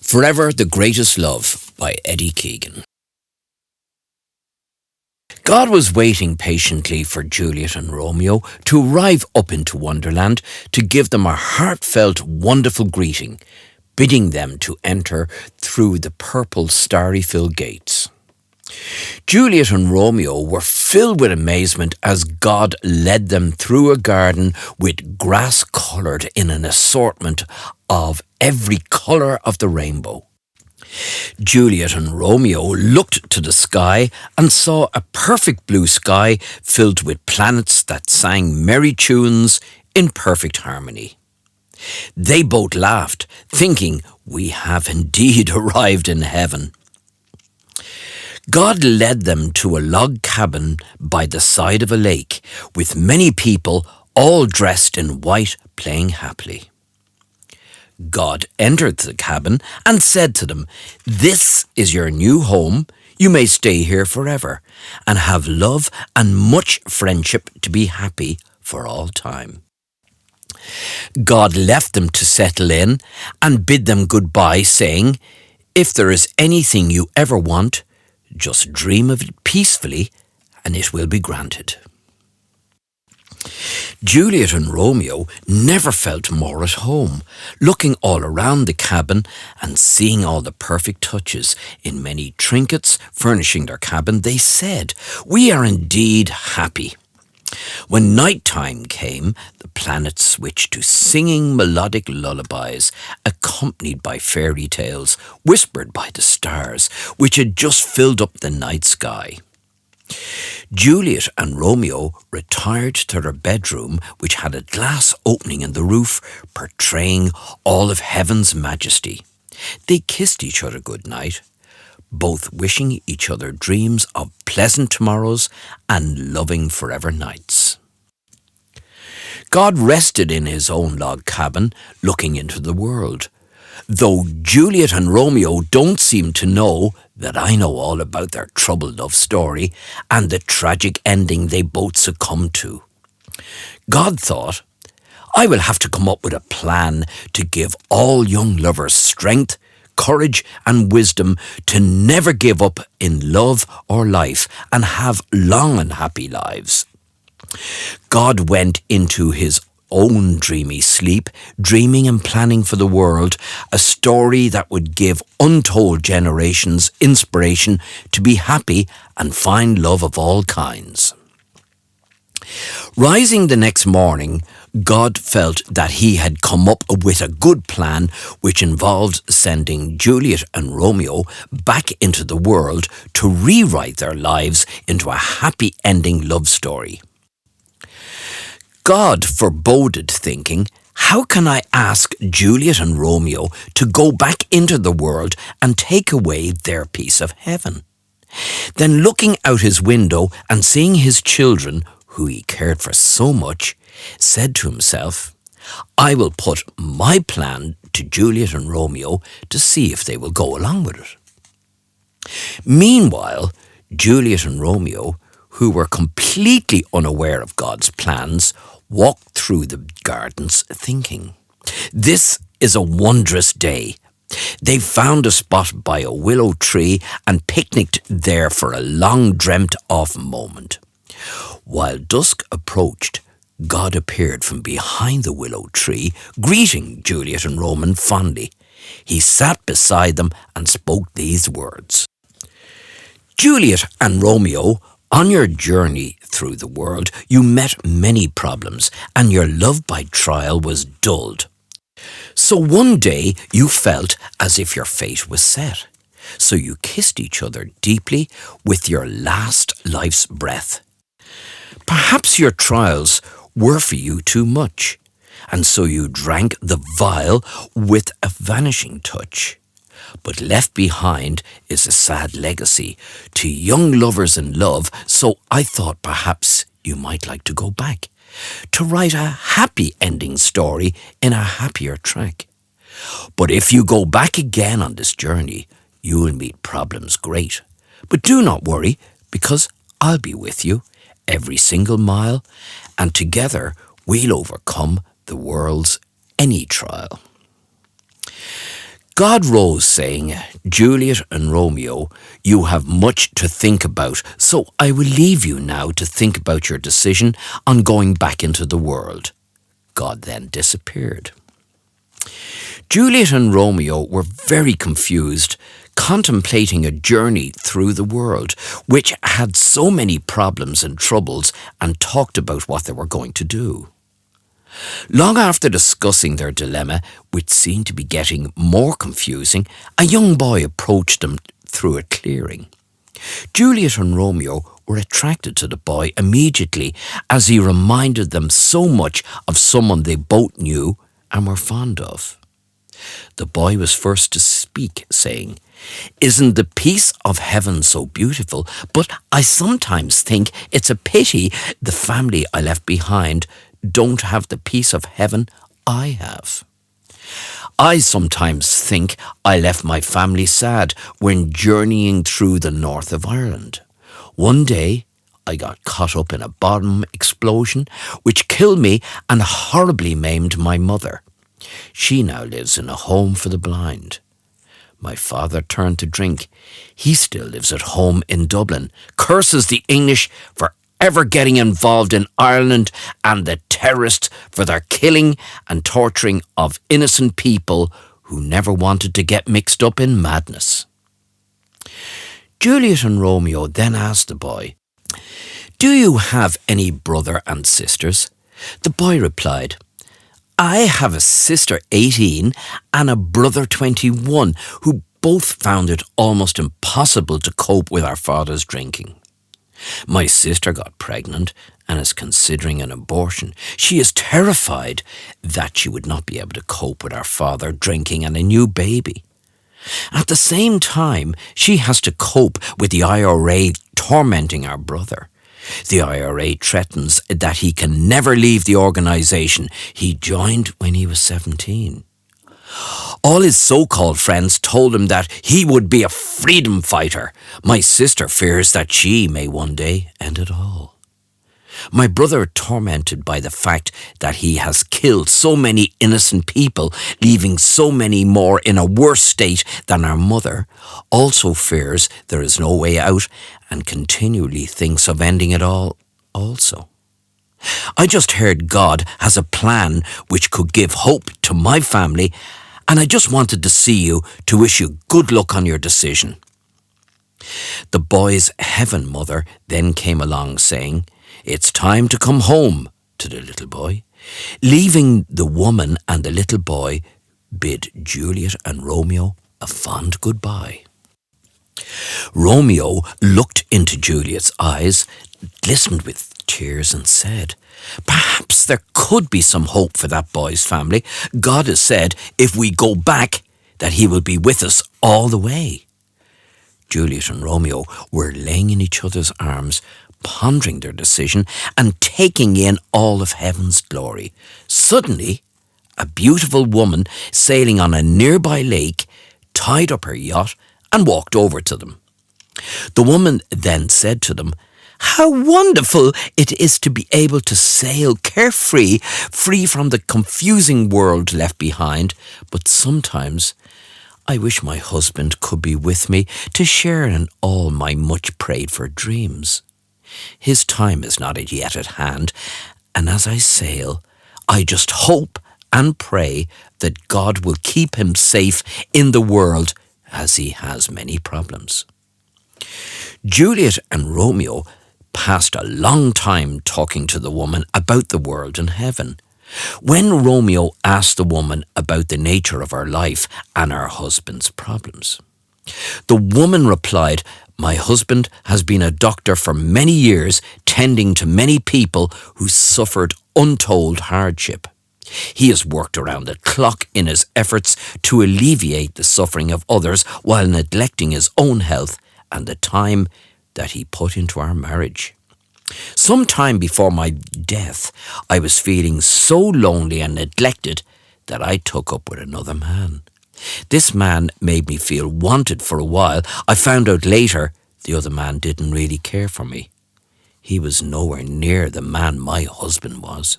Forever the Greatest Love by Eddie Keegan. God was waiting patiently for Juliet and Romeo to arrive up into Wonderland to give them a heartfelt, wonderful greeting, bidding them to enter through the purple starry-filled gates. Juliet and Romeo were filled with amazement as God led them through a garden with grass coloured in an assortment of every colour of the rainbow. Juliet and Romeo looked to the sky and saw a perfect blue sky filled with planets that sang merry tunes in perfect harmony. They both laughed, thinking, "We have indeed arrived in heaven." God led them to a log cabin by the side of a lake, with many people all dressed in white playing happily. God entered the cabin and said to them, "This is your new home. You may stay here forever and have love and much friendship to be happy for all time." God left them to settle in and bid them goodbye, saying, "If there is anything you ever want, just dream of it peacefully and it will be granted." Juliet and Romeo never felt more at home. Looking all around the cabin and seeing all the perfect touches in many trinkets furnishing their cabin, they said, "We are indeed happy." When night time came, the planets switched to singing melodic lullabies, accompanied by fairy tales, whispered by the stars, which had just filled up the night sky. Juliet and Romeo retired to their bedroom, which had a glass opening in the roof, portraying all of heaven's majesty. They kissed each other good night, both wishing each other dreams of pleasant tomorrows and loving forever nights. God rested in his own log cabin, looking into the world. Though Juliet and Romeo don't seem to know that I know all about their troubled love story and the tragic ending they both succumbed to. God thought, "I will have to come up with a plan to give all young lovers strength, courage and wisdom to never give up in love or life and have long and happy lives." God went into his own dreamy sleep, dreaming and planning for the world, a story that would give untold generations inspiration to be happy and find love of all kinds. Rising the next morning, God felt that he had come up with a good plan which involved sending Juliet and Romeo back into the world to rewrite their lives into a happy ending love story. God foreboded, thinking, "How can I ask Juliet and Romeo to go back into the world and take away their piece of heaven?" Then looking out his window and seeing his children, who he cared for so much, said to himself, "I will put my plan to Juliet and Romeo to see if they will go along with it." Meanwhile, Juliet and Romeo, who were completely unaware of God's plans, walked through the gardens thinking, "This is a wondrous day." They found a spot by a willow tree and picnicked there for a long dreamt of moment. While dusk approached, God appeared from behind the willow tree, greeting Juliet and Romeo fondly. He sat beside them and spoke these words: "Juliet and Romeo, on your journey through the world, you met many problems, and your love by trial was dulled. So one day you felt as if your fate was set. So you kissed each other deeply with your last life's breath. Perhaps your trials were for you too much, and so you drank the vial with a vanishing touch. But left behind is a sad legacy to young lovers in love, so I thought perhaps you might like to go back, to write a happy ending story in a happier track. But if you go back again on this journey, you will meet problems great. But do not worry, because I'll be with you every single mile, and together we'll overcome the world's any trial." God rose, saying, Juliet and Romeo, you have much to think about, so I will leave you now to think about your decision on going back into the world. God then disappeared. Juliet and Romeo were very confused, contemplating a journey through the world, which had so many problems and troubles, and talked about what they were going to do. Long after discussing their dilemma, which seemed to be getting more confusing, a young boy approached them through a clearing. Juliet and Romeo were attracted to the boy immediately, as he reminded them so much of someone they both knew and were fond of. The boy was first to speak, saying, Isn't the peace of heaven so beautiful? But I sometimes think it's a pity the family I left behind don't have the peace of heaven I have. I sometimes think I left my family sad when journeying through the north of Ireland. One day, I got caught up in a bomb explosion which killed me and horribly maimed my mother. She now lives in a home for the blind. My father turned to drink. He still lives at home in Dublin, curses the English for ever getting involved in Ireland and the terrorists for their killing and torturing of innocent people who never wanted to get mixed up in madness. Juliet and Romeo then asked the boy, Do you have any brother and sisters? The boy replied, I have a sister 18 and a brother 21 who both found it almost impossible to cope with our father's drinking. My sister got pregnant and is considering an abortion. She is terrified that she would not be able to cope with our father drinking and a new baby. At the same time, she has to cope with the IRA tormenting our brother. The IRA threatens that he can never leave the organisation he joined when he was 17. All his so-called friends told him that he would be a freedom fighter. My sister fears that she may one day end it all. My brother, tormented by the fact that he has killed so many innocent people, leaving so many more in a worse state than our mother, also fears there is no way out and continually thinks of ending it all also. I just heard God has a plan which could give hope to my family, and I just wanted to see you to wish you good luck on your decision. The boy's heaven mother then came along saying, It's time to come home, to the little boy. Leaving the woman and the little boy, bid Juliet and Romeo a fond goodbye. Romeo looked into Juliet's eyes, listened with tears and said, Perhaps there could be some hope for that boy's family. God has said, if we go back, that he will be with us all the way. Juliet and Romeo were laying in each other's arms, pondering their decision and taking in all of heaven's glory. Suddenly, a beautiful woman sailing on a nearby lake tied up her yacht and walked over to them. The woman then said to them, How wonderful it is to be able to sail carefree, free from the confusing world left behind. But sometimes I wish my husband could be with me to share in all my much prayed for dreams. His time is not yet at hand, and as I sail, I just hope and pray that God will keep him safe in the world, as he has many problems. Juliet and Romeo passed a long time talking to the woman about the world and heaven. When Romeo asked the woman about the nature of her life and her husband's problems, the woman replied, My husband has been a doctor for many years, tending to many people who suffered untold hardship. He has worked around the clock in his efforts to alleviate the suffering of others while neglecting his own health and the time that he put into our marriage. Some time before my death, I was feeling so lonely and neglected that I took up with another man. This man made me feel wanted for a while. I found out later the other man didn't really care for me. He was nowhere near the man my husband was.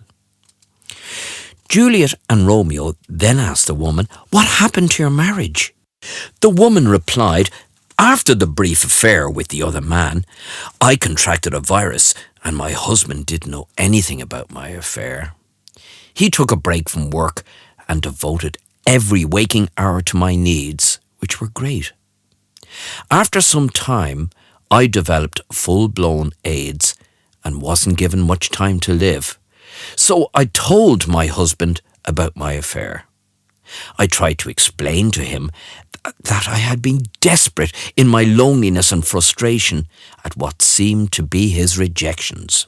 Juliet and Romeo then asked the woman, "What happened to your marriage?" The woman replied, "After the brief affair with the other man, I contracted a virus and my husband didn't know anything about my affair. He took a break from work and devoted every waking hour to my needs, which were great. After some time, I developed full-blown AIDS and wasn't given much time to live. So I told my husband about my affair. I tried to explain to him that I had been desperate in my loneliness and frustration at what seemed to be his rejections.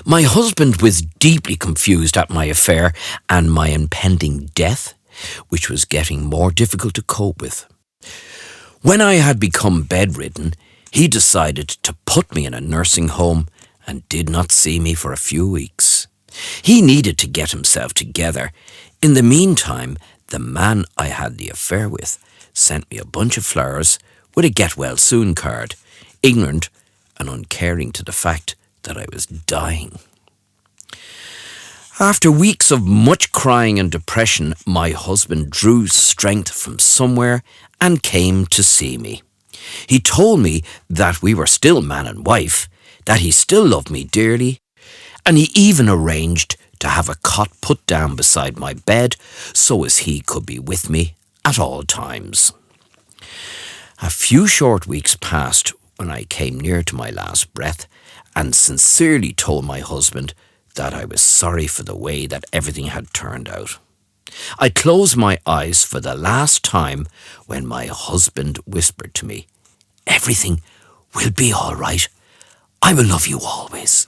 My husband was deeply confused at my affair and my impending death, which was getting more difficult to cope with. When I had become bedridden, he decided to put me in a nursing home and did not see me for a few weeks. He needed to get himself together. In the meantime, the man I had the affair with sent me a bunch of flowers with a get well soon card, ignorant and uncaring to the fact that I was dying. After weeks of much crying and depression, my husband drew strength from somewhere and came to see me. He told me that we were still man and wife, that he still loved me dearly, and he even arranged to have a cot put down beside my bed so as he could be with me at all times. A few short weeks passed when I came near to my last breath and sincerely told my husband that I was sorry for the way that everything had turned out. I closed my eyes for the last time when my husband whispered to me, "Everything will be all right. I will love you always."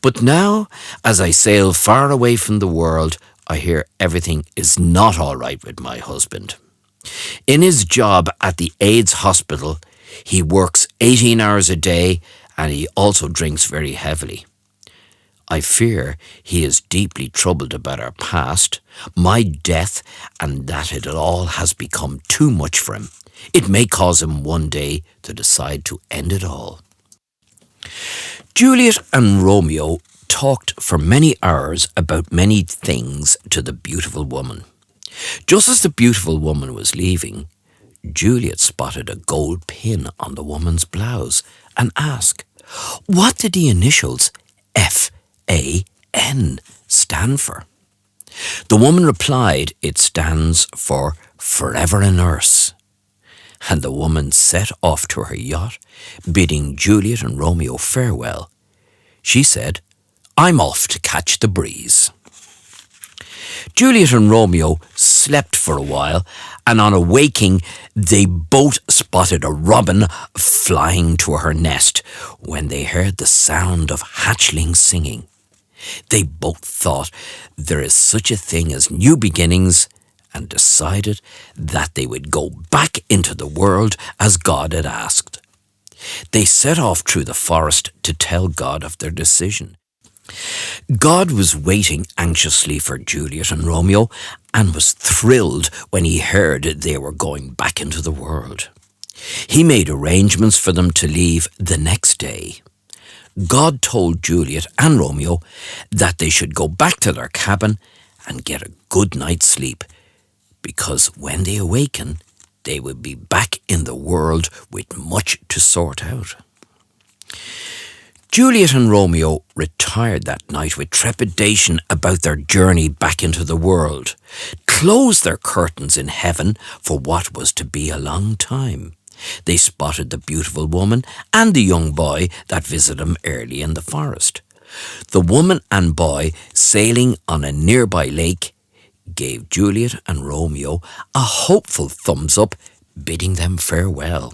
But now, as I sail far away from the world, I hear everything is not all right with my husband. In his job at the AIDS hospital, he works 18 hours a day and he also drinks very heavily. I fear he is deeply troubled about our past, my death, and that it all has become too much for him. It may cause him one day to decide to end it all. Juliet and Romeo talked for many hours about many things to the beautiful woman. Just as the beautiful woman was leaving, Juliet spotted a gold pin on the woman's blouse and asked, "What did the initials F-A-N stand for?" The woman replied, "It stands for Forever a Nurse." And the woman set off to her yacht, bidding Juliet and Romeo farewell. She said, "I'm off to catch the breeze." Juliet and Romeo slept for a while, and on awaking, they both spotted a robin flying to her nest when they heard the sound of hatchlings singing. They both thought there is such a thing as new beginnings and decided that they would go back into the world as God had asked. They set off through the forest to tell God of their decision. God was waiting anxiously for Juliet and Romeo and was thrilled when he heard they were going back into the world. He made arrangements for them to leave the next day. God told Juliet and Romeo that they should go back to their cabin and get a good night's sleep, because when they awaken, they would be back in the world with much to sort out. Juliet and Romeo retired that night with trepidation about their journey back into the world, closed their curtains in heaven for what was to be a long time. They spotted the beautiful woman and the young boy that visited them early in the forest. The woman and boy, sailing on a nearby lake, gave Juliet and Romeo a hopeful thumbs up, bidding them farewell.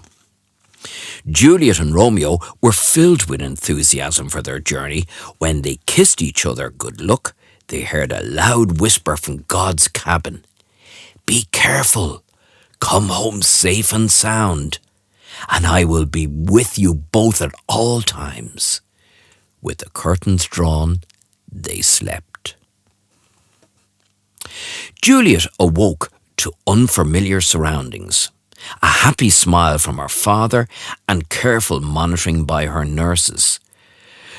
Juliet and Romeo were filled with enthusiasm for their journey. When they kissed each other good luck, they heard a loud whisper from God's cabin. "Be careful, come home safe and sound, and I will be with you both at all times." With the curtains drawn, they slept. Juliet awoke to unfamiliar surroundings. A happy smile from her father and careful monitoring by her nurses.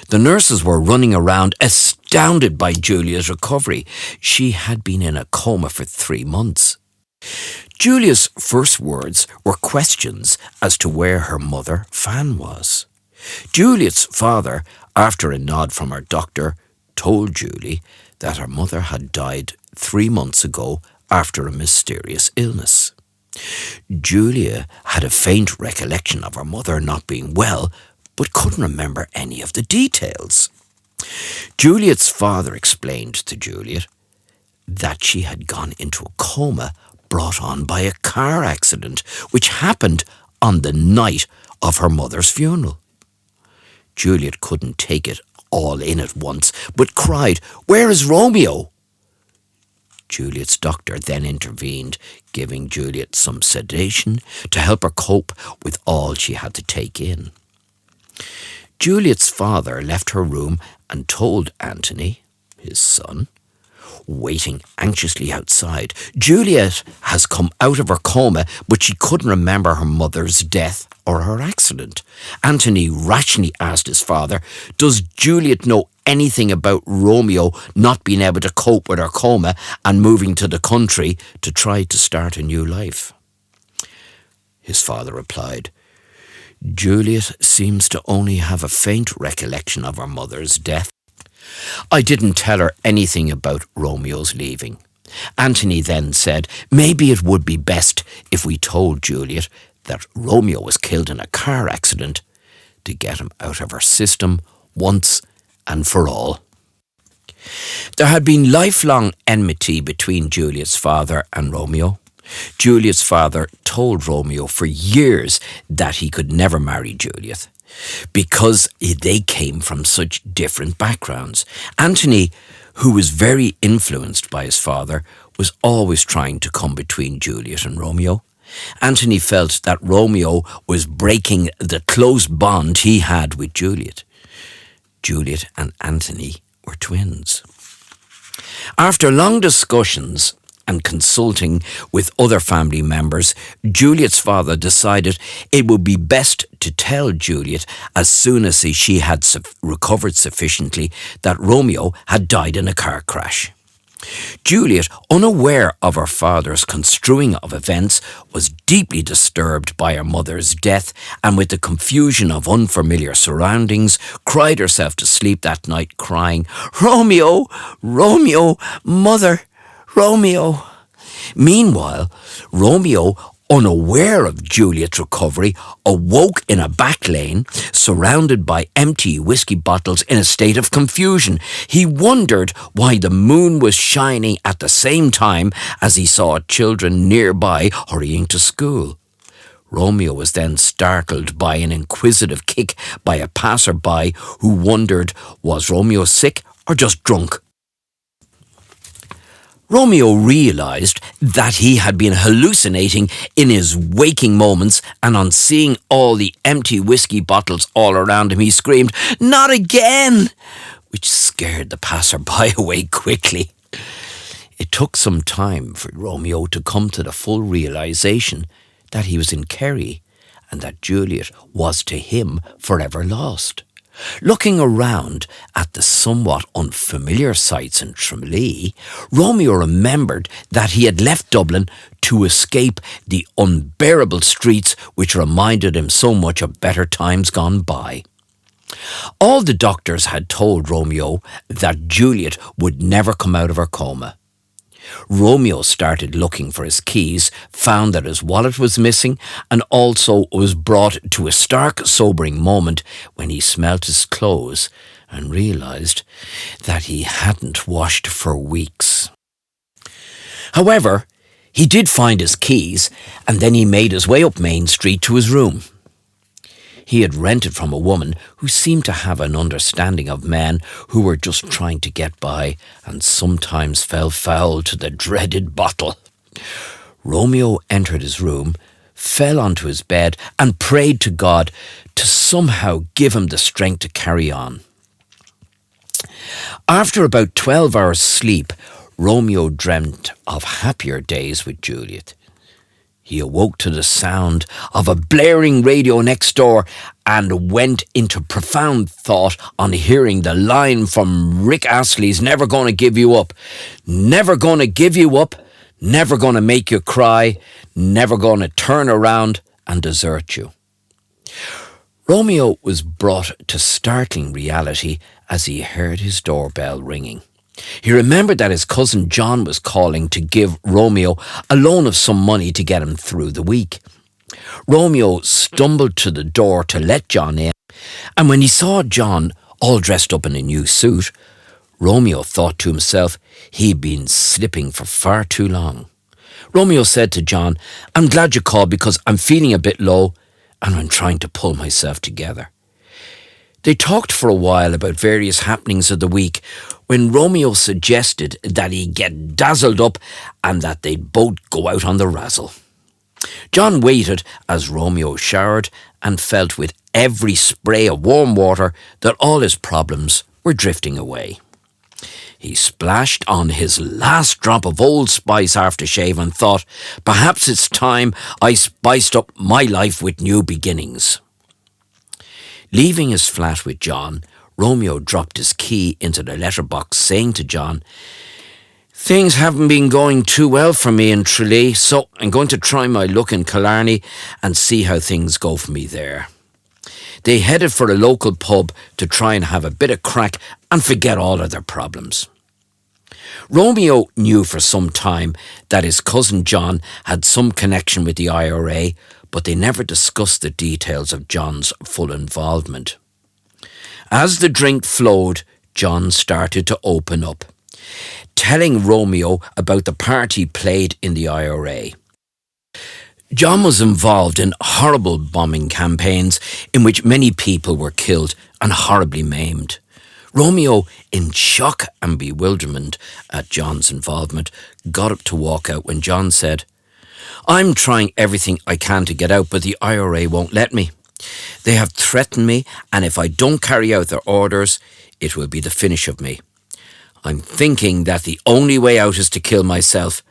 The nurses were running around, astounded by Julia's recovery. She had been in a coma for 3 months. Julia's first words were questions as to where her mother, Fan, was. Juliet's father, after a nod from her doctor, told Julie that her mother had died 3 months ago after a mysterious illness. Julia had a faint recollection of her mother not being well, but couldn't remember any of the details. Juliet's father explained to Juliet that she had gone into a coma brought on by a car accident, which happened on the night of her mother's funeral. Juliet couldn't take it all in at once, but cried, "Where is Romeo?" Juliet's doctor then intervened, giving Juliet some sedation to help her cope with all she had to take in. Juliet's father left her room and told Anthony, his son, waiting anxiously outside, "Juliet has come out of her coma, but she couldn't remember her mother's death or her accident." Anthony rationally asked his father, "Does Juliet know anything about Romeo not being able to cope with her coma and moving to the country to try to start a new life?" His father replied, "Juliet seems to only have a faint recollection of her mother's death. I didn't tell her anything about Romeo's leaving." Anthony then said, "Maybe it would be best if we told Juliet that Romeo was killed in a car accident to get him out of her system once and for all." There had been lifelong enmity between Juliet's father and Romeo. Juliet's father told Romeo for years that he could never marry Juliet because they came from such different backgrounds. Anthony, who was very influenced by his father, was always trying to come between Juliet and Romeo. Anthony felt that Romeo was breaking the close bond he had with Juliet. Juliet and Anthony were twins. After long discussions and consulting with other family members, Juliet's father decided it would be best to tell Juliet as soon as she had recovered sufficiently that Romeo had died in a car crash. Juliet, unaware of her father's construing of events, was deeply disturbed by her mother's death and, with the confusion of unfamiliar surroundings, cried herself to sleep that night crying, "Romeo! Romeo! Mother! Romeo!" Meanwhile, Romeo, unaware of Juliet's recovery, awoke in a back lane, surrounded by empty whiskey bottles in a state of confusion. He wondered why the moon was shining at the same time as he saw children nearby hurrying to school. Romeo was then startled by an inquisitive kick by a passer-by who wondered, was Romeo sick or just drunk? Romeo realised that he had been hallucinating in his waking moments, and on seeing all the empty whiskey bottles all around him, he screamed, "Not again!" which scared the passer-by away quickly. It took some time for Romeo to come to the full realisation that he was in Kerry and that Juliet was to him forever lost. Looking around at the somewhat unfamiliar sights in Trimley, Romeo remembered that he had left Dublin to escape the unbearable streets which reminded him so much of better times gone by. All the doctors had told Romeo that Juliet would never come out of her coma. Romeo started looking for his keys, found that his wallet was missing, and also was brought to a stark, sobering moment when he smelt his clothes and realised that he hadn't washed for weeks. However, he did find his keys, and then he made his way up Main Street to his room. He had rented from a woman who seemed to have an understanding of men who were just trying to get by and sometimes fell foul to the dreaded bottle. Romeo entered his room, fell onto his bed and prayed to God to somehow give him the strength to carry on. After about 12 hours' sleep, Romeo dreamt of happier days with Juliet. He awoke to the sound of a blaring radio next door and went into profound thought on hearing the line from Rick Astley's Never Gonna Give You Up. Never gonna give you up, never gonna make you cry, never gonna turn around and desert you. Romeo was brought to startling reality as he heard his doorbell ringing. He remembered that his cousin John was calling to give Romeo a loan of some money to get him through the week. Romeo stumbled to the door to let John in, and when he saw John all dressed up in a new suit, Romeo thought to himself he'd been slipping for far too long. Romeo said to John, "I'm glad you called because I'm feeling a bit low and I'm trying to pull myself together." They talked for a while about various happenings of the week when Romeo suggested that he get dazzled up and that they'd both go out on the razzle. John waited as Romeo showered and felt with every spray of warm water that all his problems were drifting away. He splashed on his last drop of Old Spice aftershave and thought, perhaps it's time I spiced up my life with new beginnings. Leaving his flat with John, Romeo dropped his key into the letterbox, saying to John, "Things haven't been going too well for me in Tralee, so I'm going to try my luck in Killarney and see how things go for me there." They headed for a local pub to try and have a bit of crack and forget all of their problems. Romeo knew for some time that his cousin John had some connection with the IRA, but they never discussed the details of John's full involvement. As the drink flowed, John started to open up, telling Romeo about the part he played in the IRA. John was involved in horrible bombing campaigns in which many people were killed and horribly maimed. Romeo, in shock and bewilderment at John's involvement, got up to walk out when John said, "I'm trying everything I can to get out, but the IRA won't let me. They have threatened me, and if I don't carry out their orders, it will be the finish of me. I'm thinking that the only way out is to kill myself."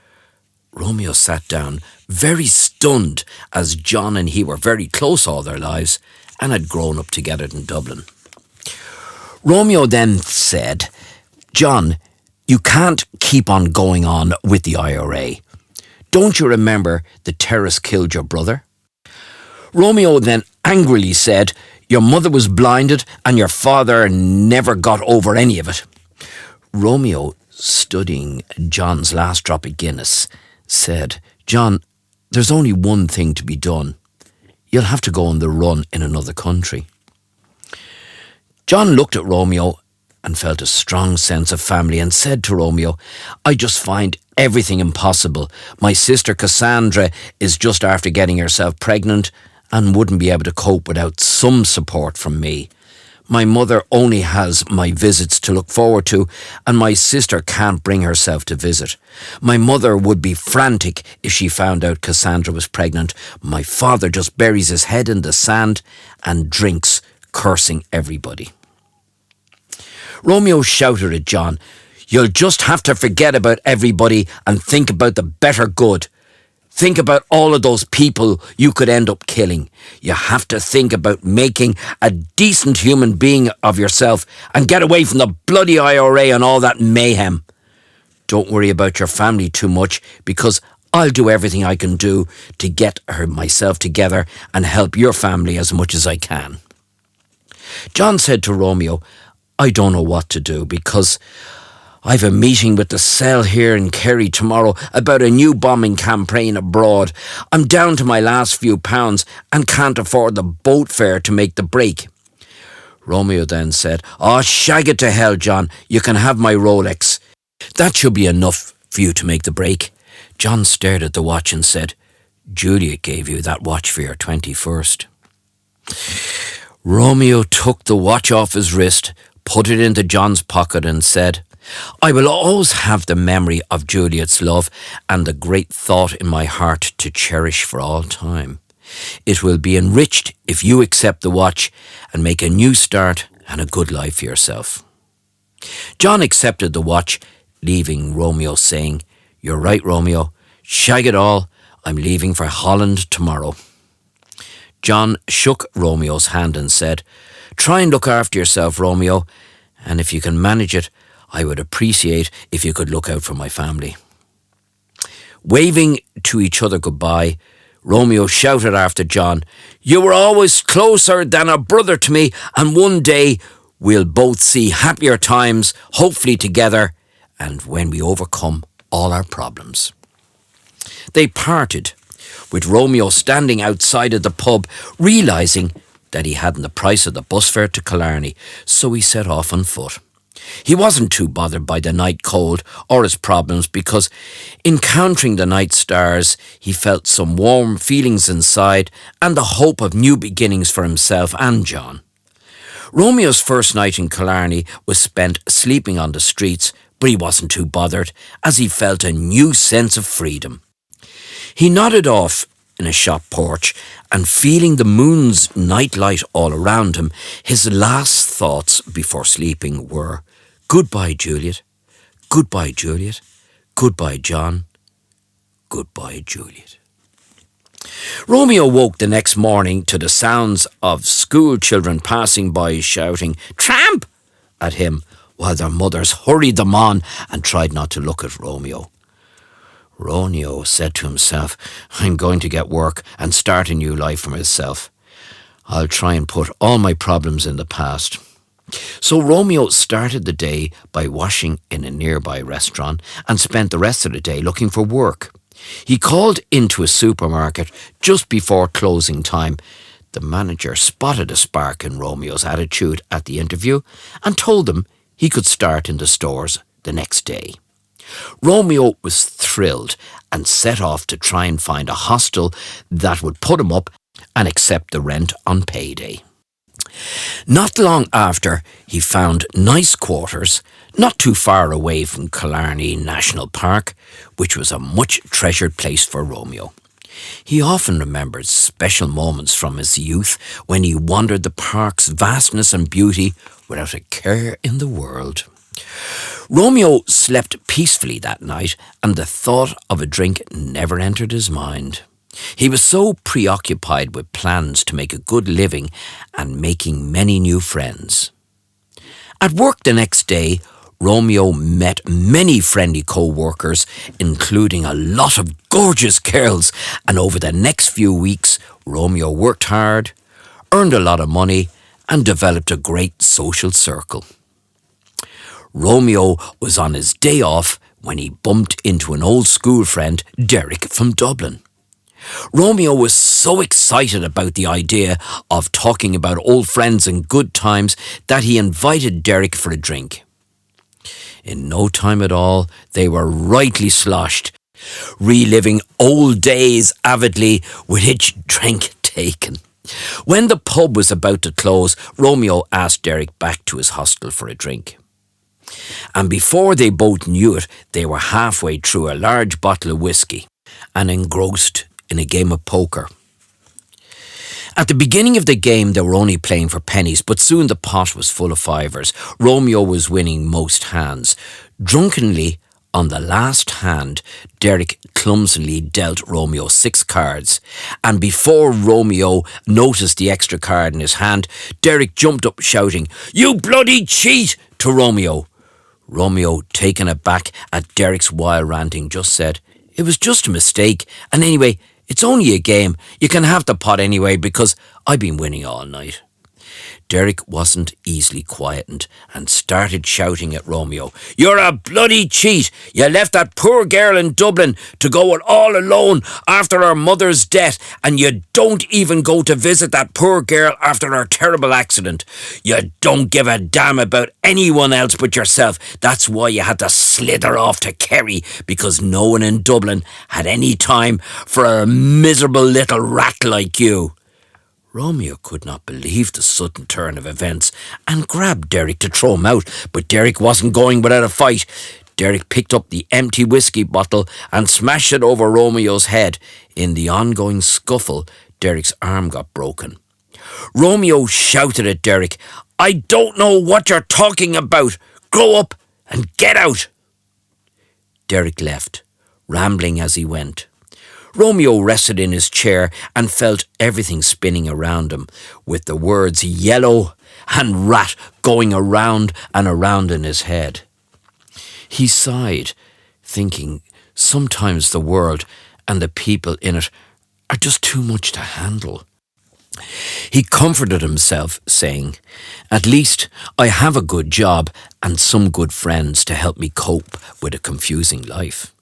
Romeo sat down, very stunned, as John and he were very close all their lives and had grown up together in Dublin. Romeo then said, "John, you can't keep on going on with the IRA. Don't you remember the terrorists killed your brother?" Romeo then angrily said, "Your mother was blinded and your father never got over any of it." Romeo, studying John's last drop of Guinness, said, "John, there's only one thing to be done. You'll have to go on the run in another country." John looked at Romeo and felt a strong sense of family and said to Romeo, "I just find everything impossible. My sister Cassandra is just after getting herself pregnant and wouldn't be able to cope without some support from me. My mother only has my visits to look forward to, and my sister can't bring herself to visit. My mother would be frantic if she found out Cassandra was pregnant. My father just buries his head in the sand and drinks, cursing everybody." Romeo shouted at John, "You'll just have to forget about everybody and think about the better good. Think about all of those people you could end up killing. You have to think about making a decent human being of yourself and get away from the bloody IRA and all that mayhem. Don't worry about your family too much, because I'll do everything I can do to get myself together and help your family as much as I can." John said to Romeo, "I don't know what to do, because I've a meeting with the cell here in Kerry tomorrow about a new bombing campaign abroad. I'm down to my last few pounds and can't afford the boat fare to make the break." Romeo then said, "Oh, shag it to hell, John. You can have my Rolex. That should be enough for you to make the break." John stared at the watch and said, "Juliet gave you that watch for your 21st. Romeo took the watch off his wrist, put it into John's pocket and said, "I will always have the memory of Juliet's love and the great thought in my heart to cherish for all time. It will be enriched if you accept the watch and make a new start and a good life for yourself." John accepted the watch, leaving Romeo saying, "You're right, Romeo. Shag it all. I'm leaving for Holland tomorrow. John shook Romeo's hand and said, "Try and look after yourself, Romeo, and if you can manage it, I would appreciate if you could look out for my family." Waving to each other goodbye, Romeo shouted after John, "You were always closer than a brother to me, and one day we'll both see happier times, hopefully together, and when we overcome all our problems." They parted, with Romeo standing outside of the pub, realising that he hadn't the price of the bus fare to Killarney, so he set off on foot. He wasn't too bothered by the night cold or his problems because, encountering the night stars, he felt some warm feelings inside and the hope of new beginnings for himself and John. Romeo's first night in Killarney was spent sleeping on the streets, but he wasn't too bothered as he felt a new sense of freedom. He nodded off in a shop porch and, feeling the moon's nightlight all around him, his last thoughts before sleeping were, "Goodbye, Juliet. Goodbye, Juliet. Goodbye, John. Goodbye, Juliet." Romeo woke the next morning to the sounds of school children passing by shouting "Tramp!" at him, while their mothers hurried them on and tried not to look at Romeo. Romeo said to himself, "I'm going to get work and start a new life for myself. I'll try and put all my problems in the past." So Romeo started the day by washing in a nearby restaurant and spent the rest of the day looking for work. He called into a supermarket just before closing time. The manager spotted a spark in Romeo's attitude at the interview and told him he could start in the stores the next day. Romeo was thrilled and set off to try and find a hostel that would put him up and accept the rent on payday. Not long after, he found nice quarters not too far away from Killarney National Park, which was a much treasured place for Romeo. He often remembered special moments from his youth when he wandered the park's vastness and beauty without a care in the world. Romeo slept peacefully that night, and the thought of a drink never entered his mind. He was so preoccupied with plans to make a good living and making many new friends. At work the next day, Romeo met many friendly co-workers, including a lot of gorgeous girls, and over the next few weeks, Romeo worked hard, earned a lot of money, and developed a great social circle. Romeo was on his day off when he bumped into an old school friend, Derek from Dublin. Romeo was so excited about the idea of talking about old friends and good times that he invited Derek for a drink. In no time at all, they were rightly sloshed, reliving old days avidly with each drink taken. When the pub was about to close, Romeo asked Derek back to his hostel for a drink. And before they both knew it, they were halfway through a large bottle of whiskey and engrossed in a game of poker. At the beginning of the game, they were only playing for pennies, but soon the pot was full of fivers. Romeo was winning most hands. Drunkenly, on the last hand, Derek clumsily dealt Romeo 6 cards, and before Romeo noticed the extra card in his hand, Derek jumped up shouting, "You bloody cheat!" to Romeo. Romeo, taken aback at Derek's wild ranting, just said, "It was just a mistake, and anyway, it's only a game. You can have the pot anyway because I've been winning all night." Derek wasn't easily quietened and started shouting at Romeo, "You're a bloody cheat! You left that poor girl in Dublin to go it all alone after her mother's death, and you don't even go to visit that poor girl after her terrible accident. You don't give a damn about anyone else but yourself. That's why you had to slither off to Kerry, because no one in Dublin had any time for a miserable little rat like you." Romeo could not believe the sudden turn of events and grabbed Derek to throw him out, but Derek wasn't going without a fight. Derek picked up the empty whiskey bottle and smashed it over Romeo's head. In the ongoing scuffle, Derek's arm got broken. Romeo shouted at Derek, "I don't know what you're talking about. Grow up and get out." Derek left, rambling as he went. Romeo rested in his chair and felt everything spinning around him, with the words yellow and rat going around and around in his head. He sighed, thinking sometimes the world and the people in it are just too much to handle. He comforted himself, saying, "At least I have a good job and some good friends to help me cope with a confusing life."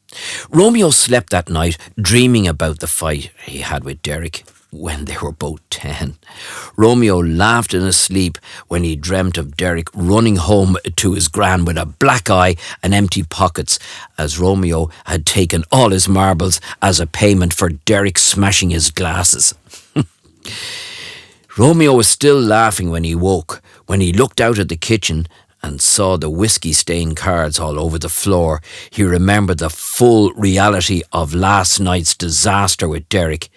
Romeo slept that night dreaming about the fight he had with Derek when they were both 10. Romeo laughed in his sleep when he dreamt of Derek running home to his gran with a black eye and empty pockets, as Romeo had taken all his marbles as a payment for Derek smashing his glasses. Romeo was still laughing when he woke, when he looked out at the kitchen and saw the whiskey-stained cards all over the floor. He remembered the full reality of last night's disaster with Derek.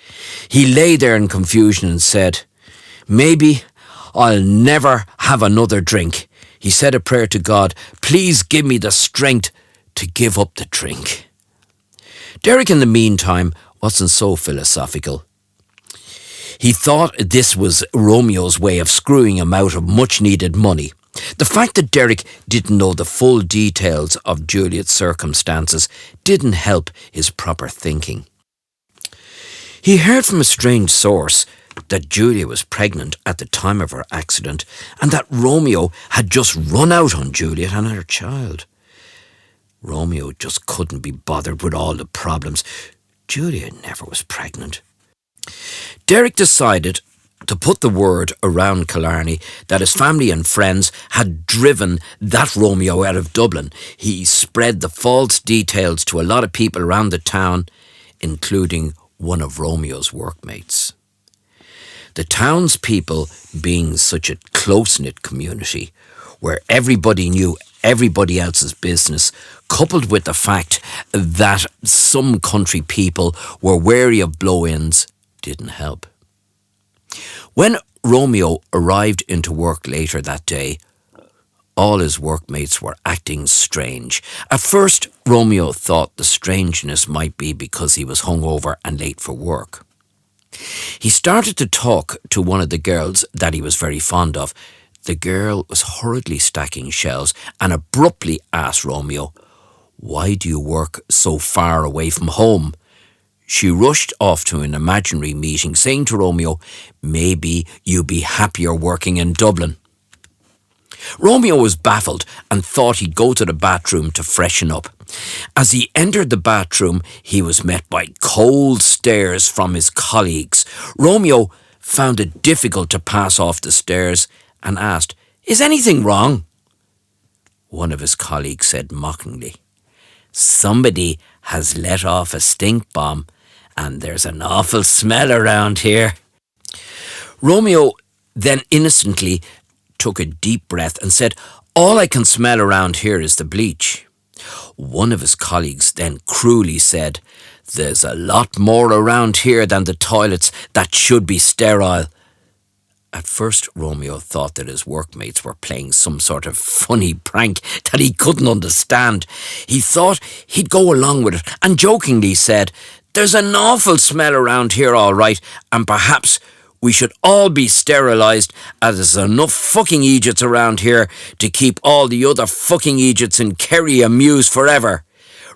He lay there in confusion and said, "Maybe I'll never have another drink." He said a prayer to God, "Please give me the strength to give up the drink." Derek, in the meantime, wasn't so philosophical. He thought this was Romeo's way of screwing him out of much-needed money. The fact that Derek didn't know the full details of Juliet's circumstances didn't help his proper thinking. He heard from a strange source that Julia was pregnant at the time of her accident and that Romeo had just run out on Juliet and her child. Romeo just couldn't be bothered with all the problems. Julia never was pregnant. Derek decided to put the word around Killarney that his family and friends had driven that Romeo out of Dublin. He spread the false details to a lot of people around the town, including one of Romeo's workmates. The townspeople, being such a close-knit community, where everybody knew everybody else's business, coupled with the fact that some country people were wary of blow-ins, didn't help. When Romeo arrived into work later that day, all his workmates were acting strange. At first, Romeo thought the strangeness might be because he was hungover and late for work. He started to talk to one of the girls that he was very fond of. The girl was hurriedly stacking shelves and abruptly asked Romeo, "Why do you work so far away from home?" She rushed off to an imaginary meeting, saying to Romeo, "Maybe you'd be happier working in Dublin." Romeo was baffled and thought he'd go to the bathroom to freshen up. As he entered the bathroom, he was met by cold stares from his colleagues. Romeo found it difficult to pass off the stares and asked, "Is anything wrong?" One of his colleagues said mockingly, "Somebody has let off a stink bomb, and there's an awful smell around here." Romeo then innocently took a deep breath and said, "All I can smell around here is the bleach." One of his colleagues then cruelly said, "There's a lot more around here than the toilets that should be sterile." At first, Romeo thought that his workmates were playing some sort of funny prank that he couldn't understand. He thought he'd go along with it and jokingly said, "There's an awful smell around here all right, and perhaps we should all be sterilised, as there's enough fucking idiots around here to keep all the other fucking idiots in Kerry amused forever."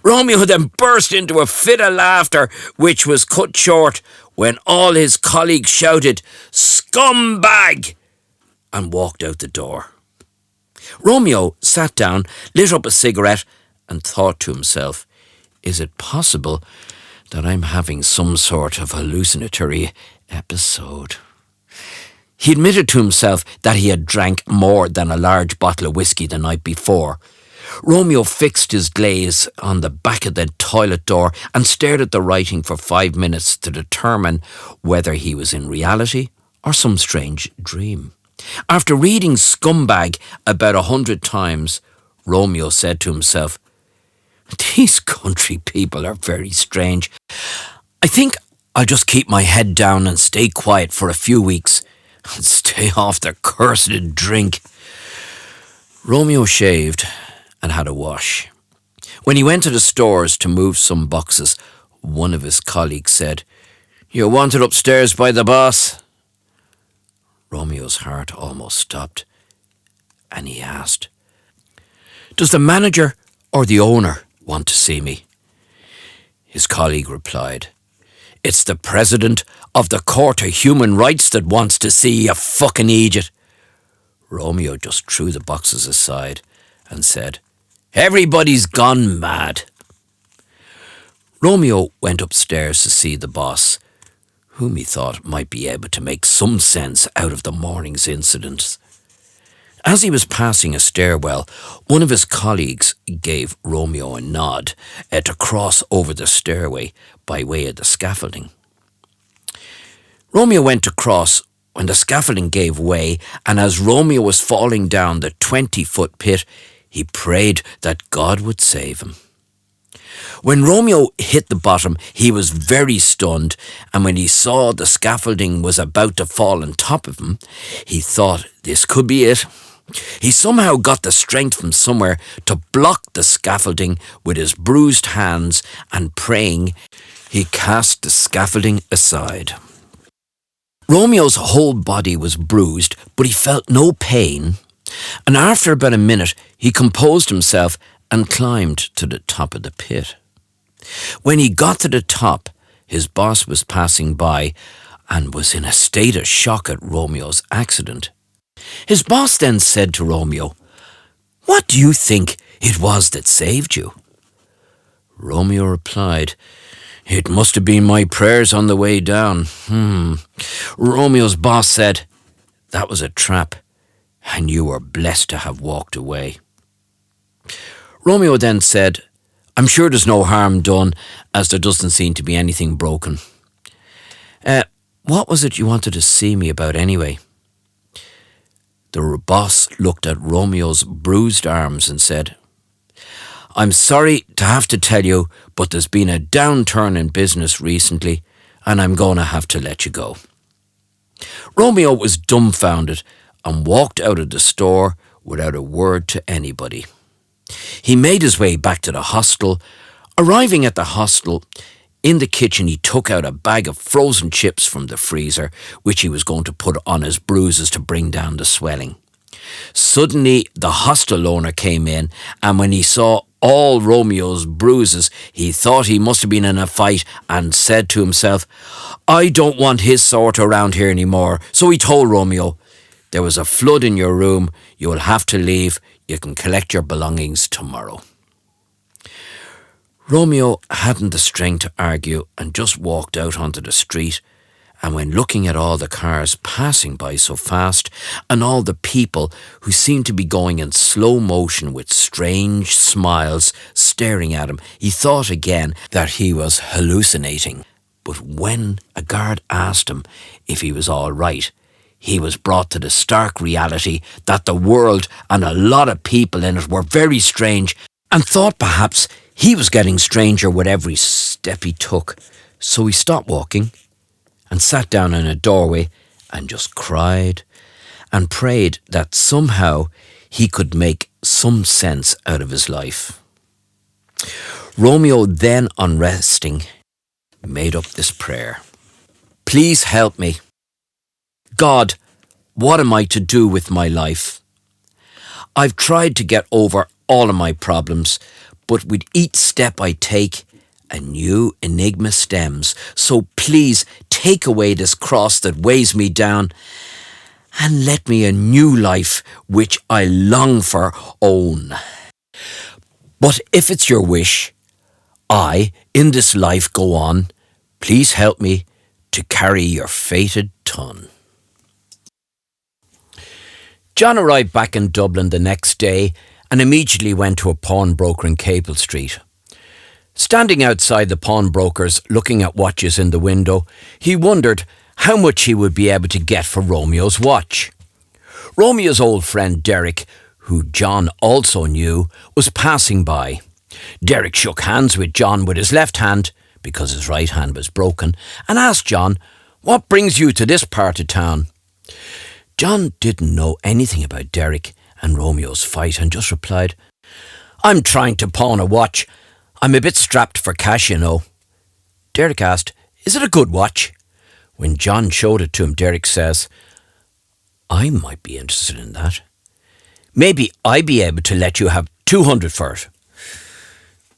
Romeo then burst into a fit of laughter, which was cut short when all his colleagues shouted, "Scumbag!" and walked out the door. Romeo sat down, lit up a cigarette, and thought to himself, "Is it possible that I'm having some sort of hallucinatory episode?" He admitted to himself that he had drank more than a large bottle of whiskey the night before. Romeo fixed his gaze on the back of the toilet door and stared at the writing for 5 minutes to determine whether he was in reality or some strange dream. After reading "scumbag" about 100 times, Romeo said to himself, "These country people are very strange. I think I'll just keep my head down and stay quiet for a few weeks and stay off the cursed drink." Romeo shaved and had a wash. When he went to the stores to move some boxes, One of his colleagues said, "You're wanted upstairs by the boss." Romeo's heart almost stopped, and he asked, "Does the manager or the owner want to see me?" His colleague replied, "It's the president of the Court of Human Rights that wants to see you, fucking idiot." Romeo just threw the boxes aside and said, "Everybody's gone mad." Romeo went upstairs to see the boss, whom he thought might be able to make some sense out of the morning's incidents. As he was passing a stairwell, one of his colleagues gave Romeo a nod to cross over the stairway by way of the scaffolding. Romeo went to cross when the scaffolding gave way, and as Romeo was falling down the 20-foot pit, he prayed that God would save him. When Romeo hit the bottom, he was very stunned, and when he saw the scaffolding was about to fall on top of him, he thought this could be it. He somehow got the strength from somewhere to block the scaffolding with his bruised hands, and praying, he cast the scaffolding aside. Romeo's whole body was bruised, but he felt no pain, and after about a minute he composed himself and climbed to the top of the pit. When he got to the top, his boss was passing by and was in a state of shock at Romeo's accident. His boss then said to Romeo, "What do you think it was that saved you?" Romeo replied, "It must have been my prayers on the way down." Romeo's boss said, "That was a trap, and you were blessed to have walked away." Romeo then said, "I'm sure there's no harm done, as there doesn't seem to be anything broken. What was it you wanted to see me about anyway?" The boss looked at Romeo's bruised arms and said, "I'm sorry to have to tell you, but there's been a downturn in business recently, and I'm going to have to let you go." Romeo was dumbfounded and walked out of the store without a word to anybody. He made his way back to the hostel. Arriving at the hostel, in the kitchen he took out a bag of frozen chips from the freezer, which he was going to put on his bruises to bring down the swelling. Suddenly the hostel owner came in, and when he saw all Romeo's bruises, he thought he must have been in a fight and said to himself, "I don't want his sort around here anymore." So he told Romeo, "There was a flood in your room. You will have to leave. You can collect your belongings tomorrow." Romeo hadn't the strength to argue and just walked out onto the street, and when looking at all the cars passing by so fast and all the people who seemed to be going in slow motion with strange smiles staring at him, he thought again that he was hallucinating. But when a guard asked him if he was all right, he was brought to the stark reality that the world and a lot of people in it were very strange, and thought perhaps he was getting stranger with every step he took. So he stopped walking and sat down in a doorway and just cried and prayed that somehow he could make some sense out of his life. Romeo then, on resting, made up this prayer: "Please help me. God, what am I to do with my life? I've tried to get over all of my problems, but with each step I take, a new enigma stems. So please take away this cross that weighs me down and let me a new life which I long for own. But if it's your wish, I, in this life, go on. Please help me to carry your fated ton." John arrived back in Dublin the next day and immediately went to a pawnbroker in Capel Street. Standing outside the pawnbroker's looking at watches in the window, he wondered how much he would be able to get for Romeo's watch. Romeo's old friend Derek, who John also knew, was passing by. Derek shook hands with John with his left hand, because his right hand was broken, and asked John, "What brings you to this part of town?" John didn't know anything about Derek and Romeo's fight and just replied, "I'm trying to pawn a watch. I'm a bit strapped for cash, you know." Derek asked, "Is it a good watch?" When John showed it to him, Derek says, "I might be interested in that. Maybe I'd be able to let you have 200 for it."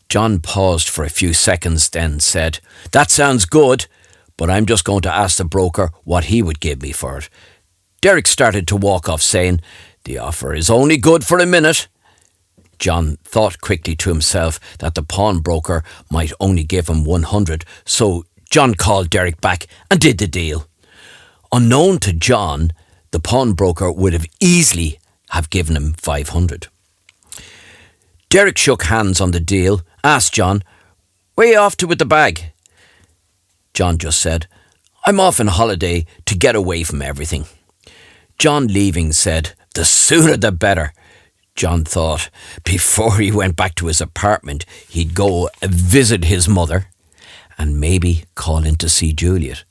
John paused for a few seconds, then said, "That sounds good, but I'm just going to ask the broker what he would give me for it." Derek started to walk off, saying, "The offer is only good for a minute." John thought quickly to himself that the pawnbroker might only give him 100, so John called Derek back and did the deal. Unknown to John, the pawnbroker would have easily have given him 500. Derek shook hands on the deal, asked John, "Where are you off to with the bag?" John just said, "I'm off on holiday to get away from everything." John, leaving, said, "The sooner the better." John thought before he went back to his apartment he'd go visit his mother and maybe call in to see Juliet,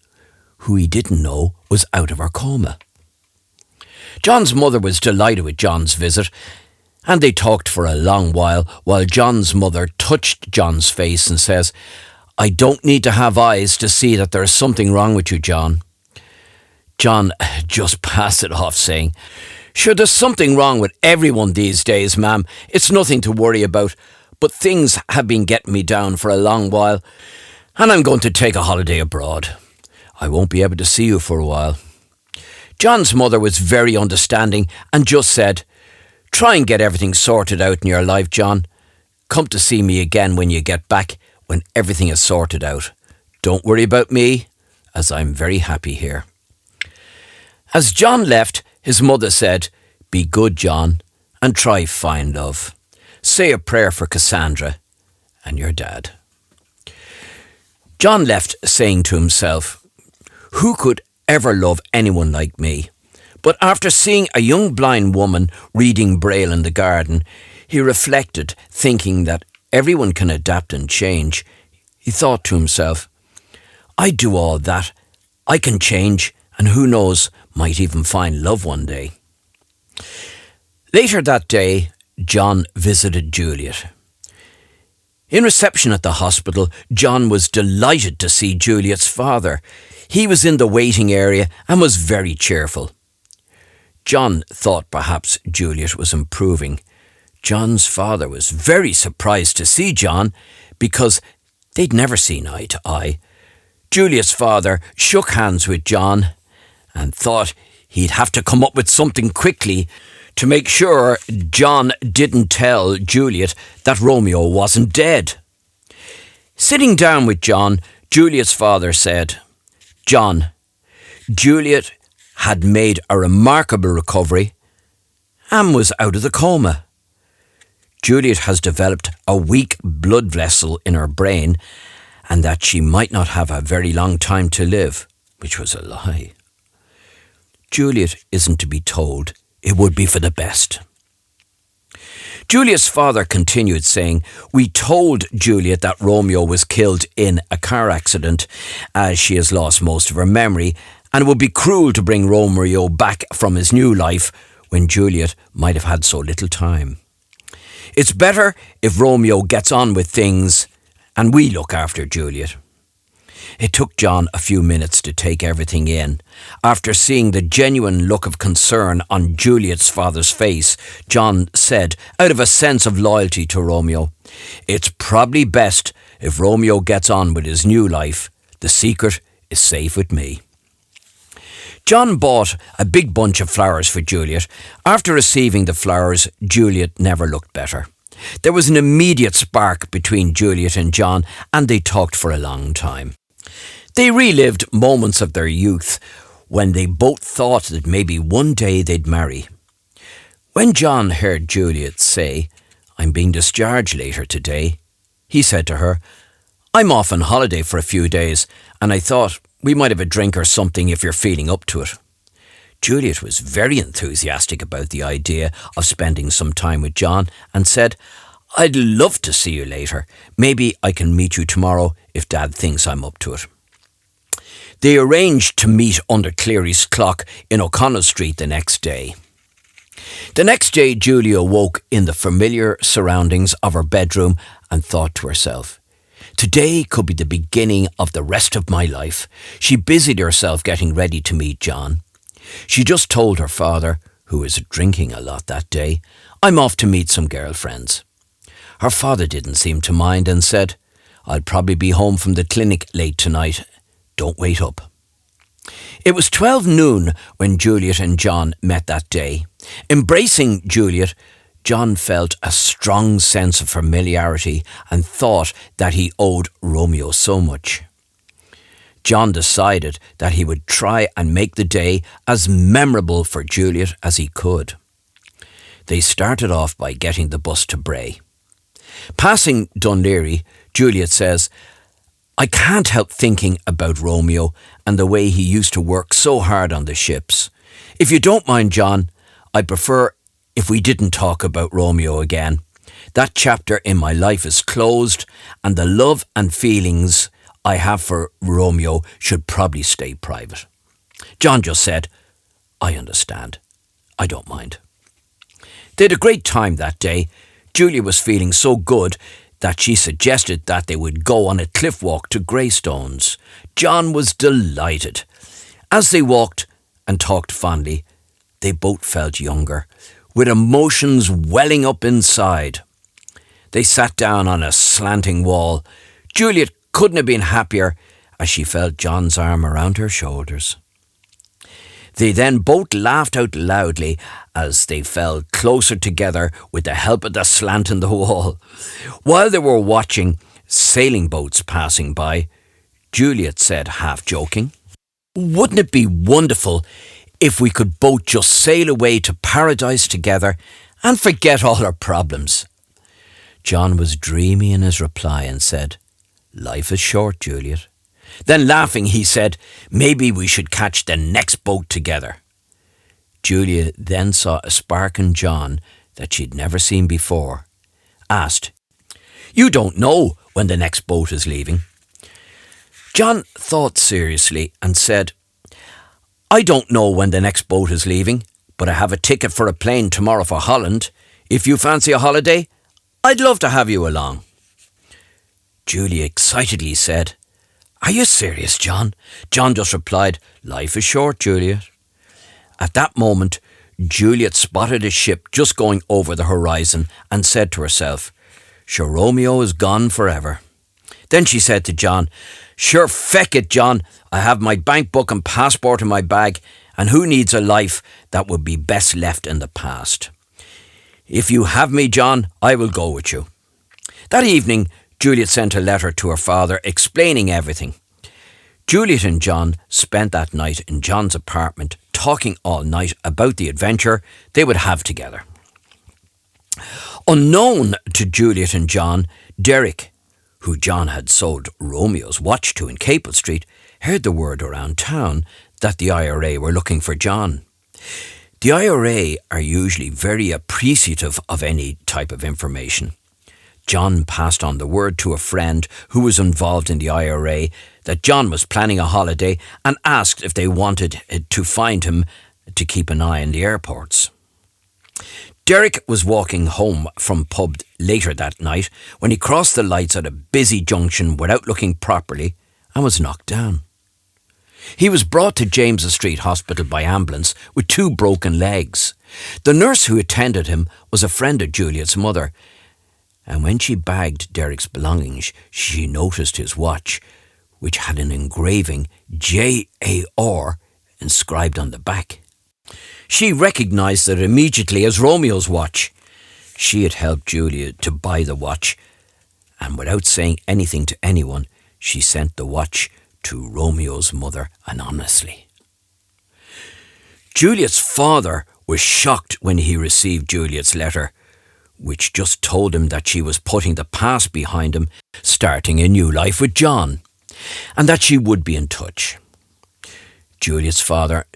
who he didn't know was out of her coma. John's mother was delighted with John's visit, and they talked for a long while John's mother touched John's face and says, "I don't need to have eyes to see that there's something wrong with you, John." John just passed it off, saying, "Sure, there's something wrong with everyone these days, ma'am. It's nothing to worry about, but things have been getting me down for a long while, and I'm going to take a holiday abroad. I won't be able to see you for a while." John's mother was very understanding and just said, "Try and get everything sorted out in your life, John. Come to see me again when you get back, when everything is sorted out. Don't worry about me, as I'm very happy here." As John left, his mother said, "Be good, John, and try find love. Say a prayer for Cassandra and your dad." John left saying to himself, "Who could ever love anyone like me?" But after seeing a young blind woman reading Braille in the garden, he reflected, thinking that everyone can adapt and change. He thought to himself, "I do all that. I can change, and who knows, might even find love one day." Later that day, John visited Juliet. In reception at the hospital, John was delighted to see Juliet's father. He was in the waiting area and was very cheerful. John thought perhaps Juliet was improving. John's father was very surprised to see John because they'd never seen eye to eye. Juliet's father shook hands with John and thought he'd have to come up with something quickly to make sure John didn't tell Juliet that Romeo wasn't dead. Sitting down with John, Juliet's father said, "John, Juliet had made a remarkable recovery and was out of the coma. Juliet has developed a weak blood vessel in her brain and that she might not have a very long time to live," which was a lie. Juliet isn't to be told. It would be for the best. Juliet's father continued saying, "We told Juliet that Romeo was killed in a car accident as she has lost most of her memory, and it would be cruel to bring Romeo back from his new life when Juliet might have had so little time. It's better if Romeo gets on with things and we look after Juliet." It took John a few minutes to take everything in. After seeing the genuine look of concern on Juliet's father's face, John said, out of a sense of loyalty to Romeo, "It's probably best if Romeo gets on with his new life. The secret is safe with me." John bought a big bunch of flowers for Juliet. After receiving the flowers, Juliet never looked better. There was an immediate spark between Juliet and John, and they talked for a long time. They relived moments of their youth when they both thought that maybe one day they'd marry. When John heard Juliet say, "I'm being discharged later today," he said to her, "I'm off on holiday for a few days, and I thought we might have a drink or something if you're feeling up to it." Juliet was very enthusiastic about the idea of spending some time with John and said, "I'd love to see you later. Maybe I can meet you tomorrow if Dad thinks I'm up to it." They arranged to meet under Cleary's clock in O'Connell Street the next day. The next day, Julia woke in the familiar surroundings of her bedroom and thought to herself, Today could be the beginning of the rest of my life. She busied herself getting ready to meet John. She just told her father, who was drinking a lot that day, "I'm off to meet some girlfriends." Her father didn't seem to mind and said, "I'll probably be home from the clinic late tonight. Don't wait up." It was 12 noon when Juliet and John met that day. Embracing Juliet, John felt a strong sense of familiarity and thought that he owed Romeo so much. John decided that he would try and make the day as memorable for Juliet as he could. They started off by getting the bus to Bray. Passing Dunleary, Juliet says, "I can't help thinking about Romeo and the way he used to work so hard on the ships. If you don't mind, John, I'd prefer if we didn't talk about Romeo again. That chapter in my life is closed, and the love and feelings I have for Romeo should probably stay private." John just said, "I understand. I don't mind." They had a great time that day. Julia was feeling so good that she suggested that they would go on a cliff walk to Greystones. John was delighted. As they walked and talked fondly, they both felt younger, with emotions welling up inside. They sat down on a slanting wall. Juliet couldn't have been happier as she felt John's arm around her shoulders. They then both laughed out loudly as they fell closer together with the help of the slant in the wall. While they were watching sailing boats passing by, Juliet said, half joking, "Wouldn't it be wonderful if we could both just sail away to paradise together and forget all our problems?" John was dreamy in his reply and said, "Life is short, Juliet." Then laughing, he said, "Maybe we should catch the next boat together." Julia then saw a spark in John that she'd never seen before. Asked, "You don't know when the next boat is leaving?" John thought seriously and said, "I don't know when the next boat is leaving, but I have a ticket for a plane tomorrow for Holland. If you fancy a holiday, I'd love to have you along." Julia excitedly said, "Are you serious, John?" John just replied, "Life is short, Juliet." At that moment, Juliet spotted a ship just going over the horizon and said to herself, "Sure, Romeo is gone forever." Then she said to John, "Sure, feck it, John. I have my bank book and passport in my bag, and who needs a life that would be best left in the past? If you have me, John, I will go with you." That evening, Juliet sent a letter to her father explaining everything. Juliet and John spent that night in John's apartment talking all night about the adventure they would have together. Unknown to Juliet and John, Derek, who John had sold Romeo's watch to in Capel Street, heard the word around town that the IRA were looking for John. The IRA are usually very appreciative of any type of information. John passed on the word to a friend who was involved in the IRA that John was planning a holiday and asked if they wanted to find him to keep an eye on the airports. Derek was walking home from pub later that night when he crossed the lights at a busy junction without looking properly and was knocked down. He was brought to James's Street Hospital by ambulance with 2 broken legs. The nurse who attended him was a friend of Juliet's mother, and when she bagged Derek's belongings, she noticed his watch, which had an engraving JAR inscribed on the back. She recognised it immediately as Romeo's watch. She had helped Julia to buy the watch, and without saying anything to anyone, she sent the watch to Romeo's mother anonymously. Juliet's father was shocked when he received Juliet's letter, which just told him that she was putting the past behind him, starting a new life with John, and that she would be in touch. Juliet's father,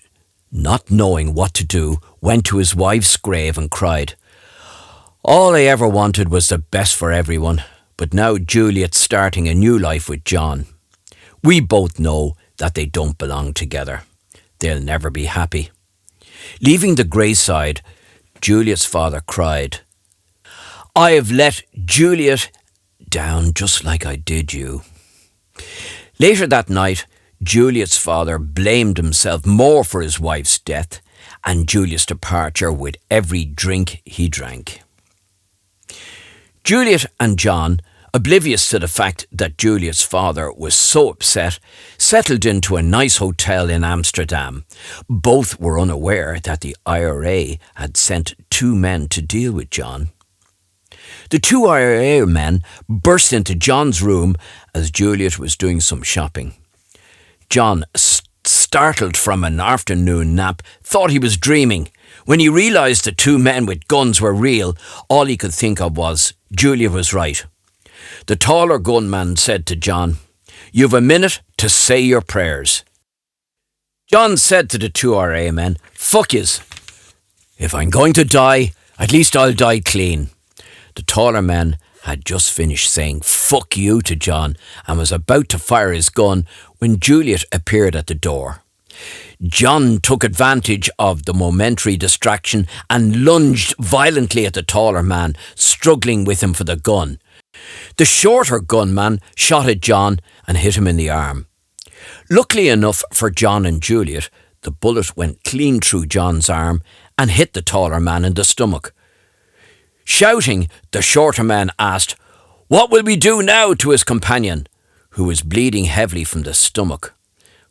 not knowing what to do, went to his wife's grave and cried, "All I ever wanted was the best for everyone, but now Juliet's starting a new life with John. We both know that they don't belong together. They'll never be happy." Leaving the graveside, Juliet's father cried, "I have let Juliet down just like I did you." Later that night, Juliet's father blamed himself more for his wife's death and Juliet's departure with every drink he drank. Juliet and John, oblivious to the fact that Juliet's father was so upset, settled into a nice hotel in Amsterdam. Both were unaware that the IRA had sent 2 men to deal with John. The 2 IRA men burst into John's room as Juliet was doing some shopping. John, startled from an afternoon nap, thought he was dreaming. When he realised the 2 men with guns were real, all he could think of was, Juliet was right. The taller gunman said to John, "You've a minute to say your prayers." John said to the 2 IRA men, "Fuck yous. If I'm going to die, at least I'll die clean." The taller man had just finished saying "fuck you" to John and was about to fire his gun when Juliet appeared at the door. John took advantage of the momentary distraction and lunged violently at the taller man, struggling with him for the gun. The shorter gunman shot at John and hit him in the arm. Luckily enough for John and Juliet, the bullet went clean through John's arm and hit the taller man in the stomach. Shouting, the shorter man asked, "What will we do now?" to his companion, who was bleeding heavily from the stomach.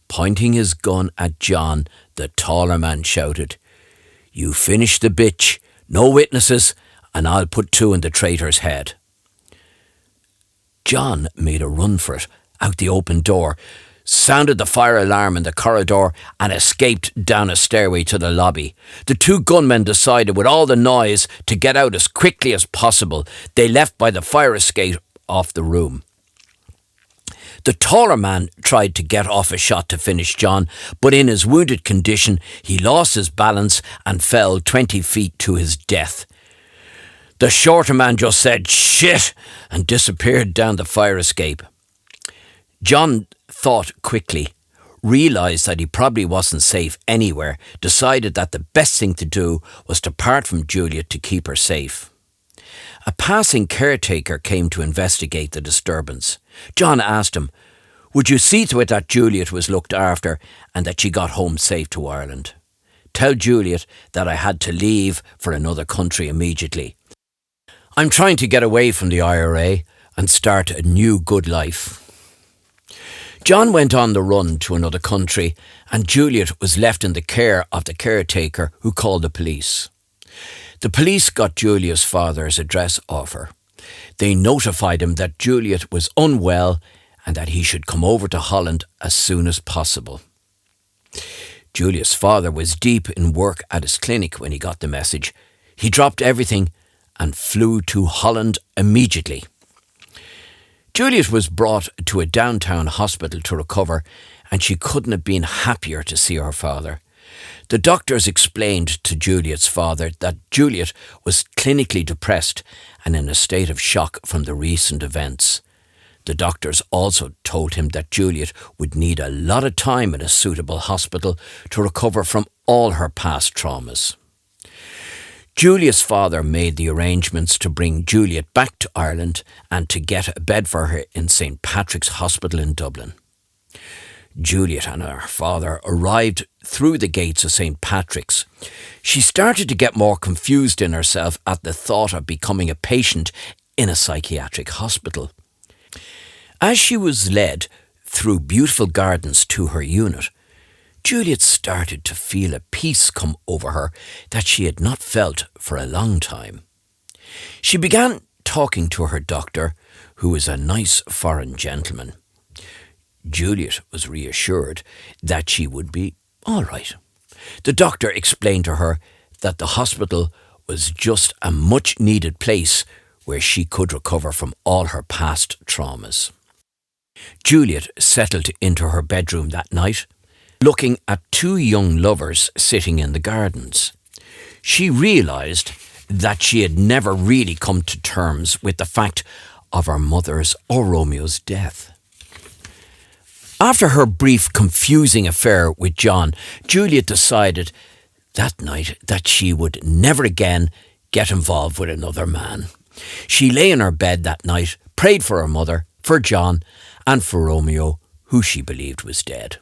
Pointing his gun at John, the taller man shouted, "You finish the bitch, no witnesses, and I'll put 2 in the traitor's head." John made a run for it, out the open door, sounded the fire alarm in the corridor and escaped down a stairway to the lobby. The 2 gunmen decided with all the noise to get out as quickly as possible. They left by the fire escape off the room. The taller man tried to get off a shot to finish John, but in his wounded condition, he lost his balance and fell 20 feet to his death. The shorter man just said "shit" and disappeared down the fire escape. John thought quickly, realised that he probably wasn't safe anywhere, decided that the best thing to do was to part from Juliet to keep her safe. A passing caretaker came to investigate the disturbance. John asked him, "Would you see to it that Juliet was looked after and that she got home safe to Ireland? Tell Juliet that I had to leave for another country immediately. I'm trying to get away from the IRA and start a new good life." John went on the run to another country and Juliet was left in the care of the caretaker who called the police. The police got Juliet's father's address off her. They notified him that Juliet was unwell and that he should come over to Holland as soon as possible. Juliet's father was deep in work at his clinic when he got the message. He dropped everything and flew to Holland immediately. Juliet was brought to a downtown hospital to recover, and she couldn't have been happier to see her father. The doctors explained to Juliet's father that Juliet was clinically depressed and in a state of shock from the recent events. The doctors also told him that Juliet would need a lot of time in a suitable hospital to recover from all her past traumas. Juliet's father made the arrangements to bring Juliet back to Ireland and to get a bed for her in St. Patrick's Hospital in Dublin. Juliet and her father arrived through the gates of St. Patrick's. She started to get more confused in herself at the thought of becoming a patient in a psychiatric hospital. As she was led through beautiful gardens to her unit, Juliet started to feel a peace come over her that she had not felt for a long time. She began talking to her doctor, who was a nice foreign gentleman. Juliet was reassured that she would be all right. The doctor explained to her that the hospital was just a much-needed place where she could recover from all her past traumas. Juliet settled into her bedroom that night, looking at 2 young lovers sitting in the gardens. She realised that she had never really come to terms with the fact of her mother's or Romeo's death. After her brief, confusing affair with John, Juliet decided that night that she would never again get involved with another man. She lay in her bed that night, prayed for her mother, for John, and for Romeo, who she believed was dead.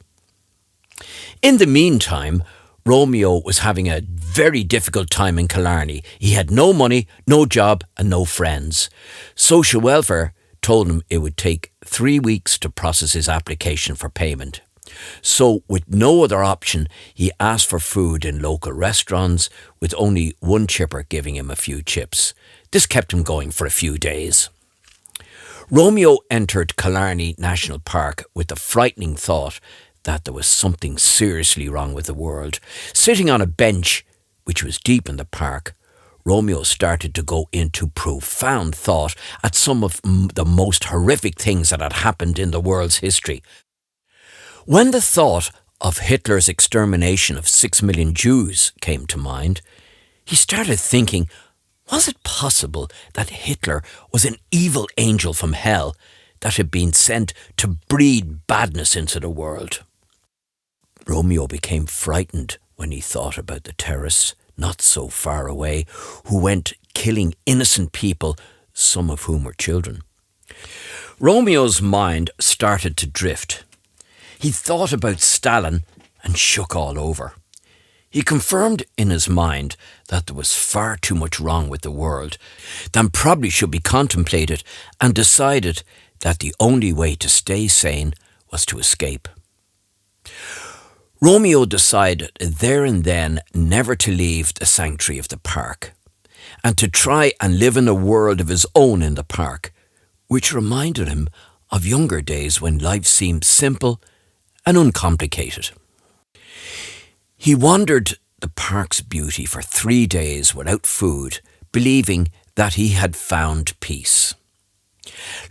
In the meantime, Romeo was having a very difficult time in Killarney. He had no money, no job, and no friends. Social welfare told him it would take 3 weeks to process his application for payment. So, with no other option, he asked for food in local restaurants, with only one chipper giving him a few chips. This kept him going for a few days. Romeo entered Killarney National Park with the frightening thought that there was something seriously wrong with the world. Sitting on a bench, which was deep in the park, Romeo started to go into profound thought at some of the most horrific things that had happened in the world's history. When the thought of Hitler's extermination of 6 million Jews came to mind, he started thinking, was it possible that Hitler was an evil angel from hell that had been sent to breed badness into the world? Romeo became frightened when he thought about the terrorists not so far away who went killing innocent people, some of whom were children. Romeo's mind started to drift. He thought about Stalin and shook all over. He confirmed in his mind that there was far too much wrong with the world than probably should be contemplated, and decided that the only way to stay sane was to escape. Romeo decided there and then never to leave the sanctuary of the park, and to try and live in a world of his own in the park, which reminded him of younger days when life seemed simple and uncomplicated. He wandered the park's beauty for 3 days without food, believing that he had found peace.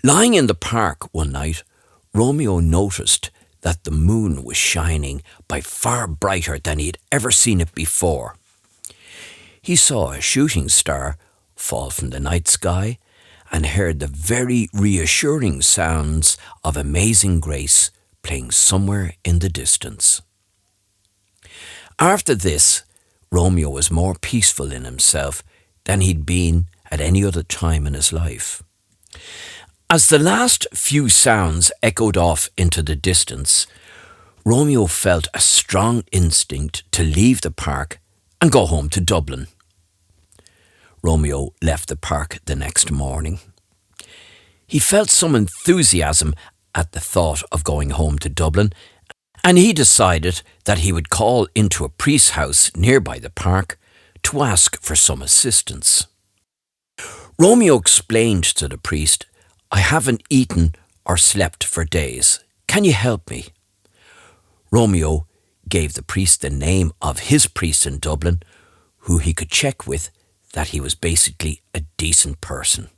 Lying in the park one night, Romeo noticed that the moon was shining by far brighter than he had ever seen it before. He saw a shooting star fall from the night sky and heard the very reassuring sounds of Amazing Grace playing somewhere in the distance. After this, Romeo was more peaceful in himself than he'd been at any other time in his life. As the last few sounds echoed off into the distance, Romeo felt a strong instinct to leave the park and go home to Dublin. Romeo left the park the next morning. He felt some enthusiasm at the thought of going home to Dublin, and he decided that he would call into a priest's house nearby the park to ask for some assistance. Romeo explained to the priest, "I haven't eaten or slept for days. Can you help me?" Romeo gave the priest the name of his priest in Dublin, who he could check with that he was basically a decent person.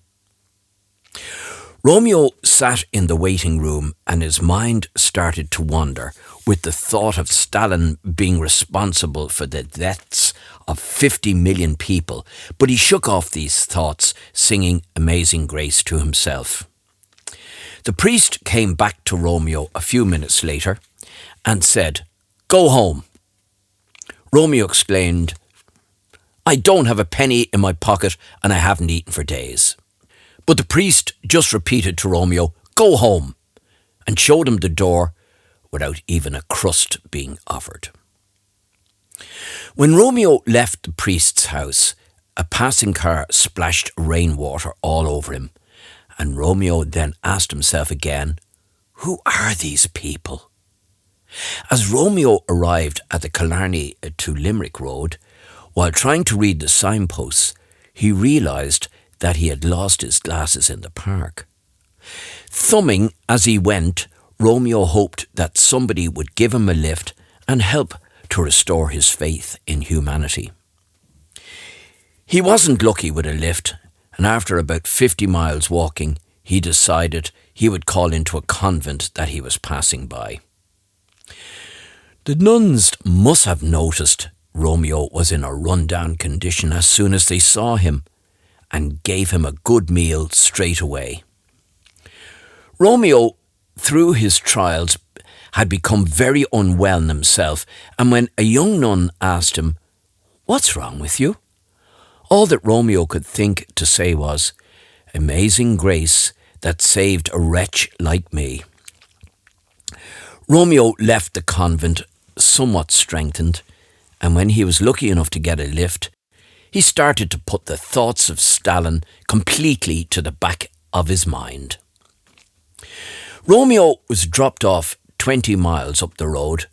Romeo sat in the waiting room and his mind started to wander with the thought of Stalin being responsible for the deaths of 50 million people, but he shook off these thoughts, singing Amazing Grace to himself. The priest came back to Romeo a few minutes later and said, "Go home." Romeo exclaimed, "I don't have a penny in my pocket and I haven't eaten for days." But the priest just repeated to Romeo, "Go home," and showed him the door without even a crust being offered. When Romeo left the priest's house, a passing car splashed rainwater all over him, and Romeo then asked himself again, who are these people? As Romeo arrived at the Killarney to Limerick road, while trying to read the signposts, he realised that he had lost his glasses in the park. Thumbing as he went, Romeo hoped that somebody would give him a lift and help to restore his faith in humanity. He wasn't lucky with a lift, and after about 50 miles walking, he decided he would call into a convent that he was passing by. The nuns must have noticed Romeo was in a run-down condition as soon as they saw him, and gave him a good meal straight away. Romeo, through his trials, had become very unwell in himself, and when a young nun asked him, "What's wrong with you?" all that Romeo could think to say was, "Amazing Grace, that saved a wretch like me. Romeo left the convent somewhat strengthened, and when he was lucky enough to get a lift, he started to put the thoughts of Stalin completely to the back of his mind. Romeo was dropped off 20 miles up the road.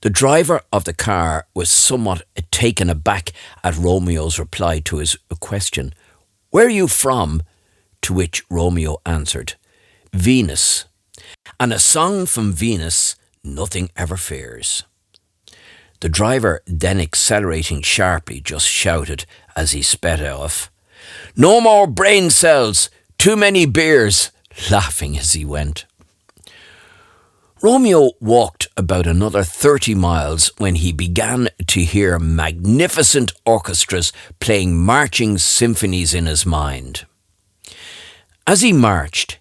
The driver of the car was somewhat taken aback at Romeo's reply to his question. "Where are you from?" To which Romeo answered, "Venus. And a song from Venus, nothing ever fears." The driver, then accelerating sharply, just shouted as he sped off, "No more brain cells, too many beers," laughing as he went. Romeo walked about another 30 miles when he began to hear magnificent orchestras playing marching symphonies in his mind. As he marched,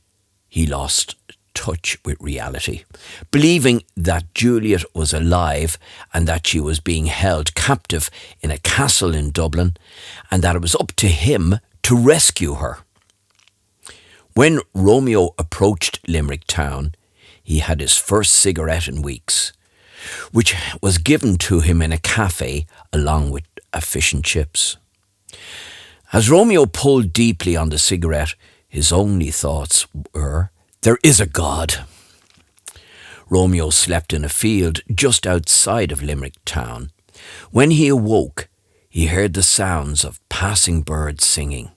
he lost touch with reality, believing that Juliet was alive and that she was being held captive in a castle in Dublin, and that it was up to him to rescue her. When Romeo approached Limerick town, he had his first cigarette in weeks, which was given to him in a cafe along with a fish and chips. As Romeo pulled deeply on the cigarette, his only thoughts were, "There is a God." Romeo slept in a field just outside of Limerick town. When he awoke, he heard the sounds of passing birds singing.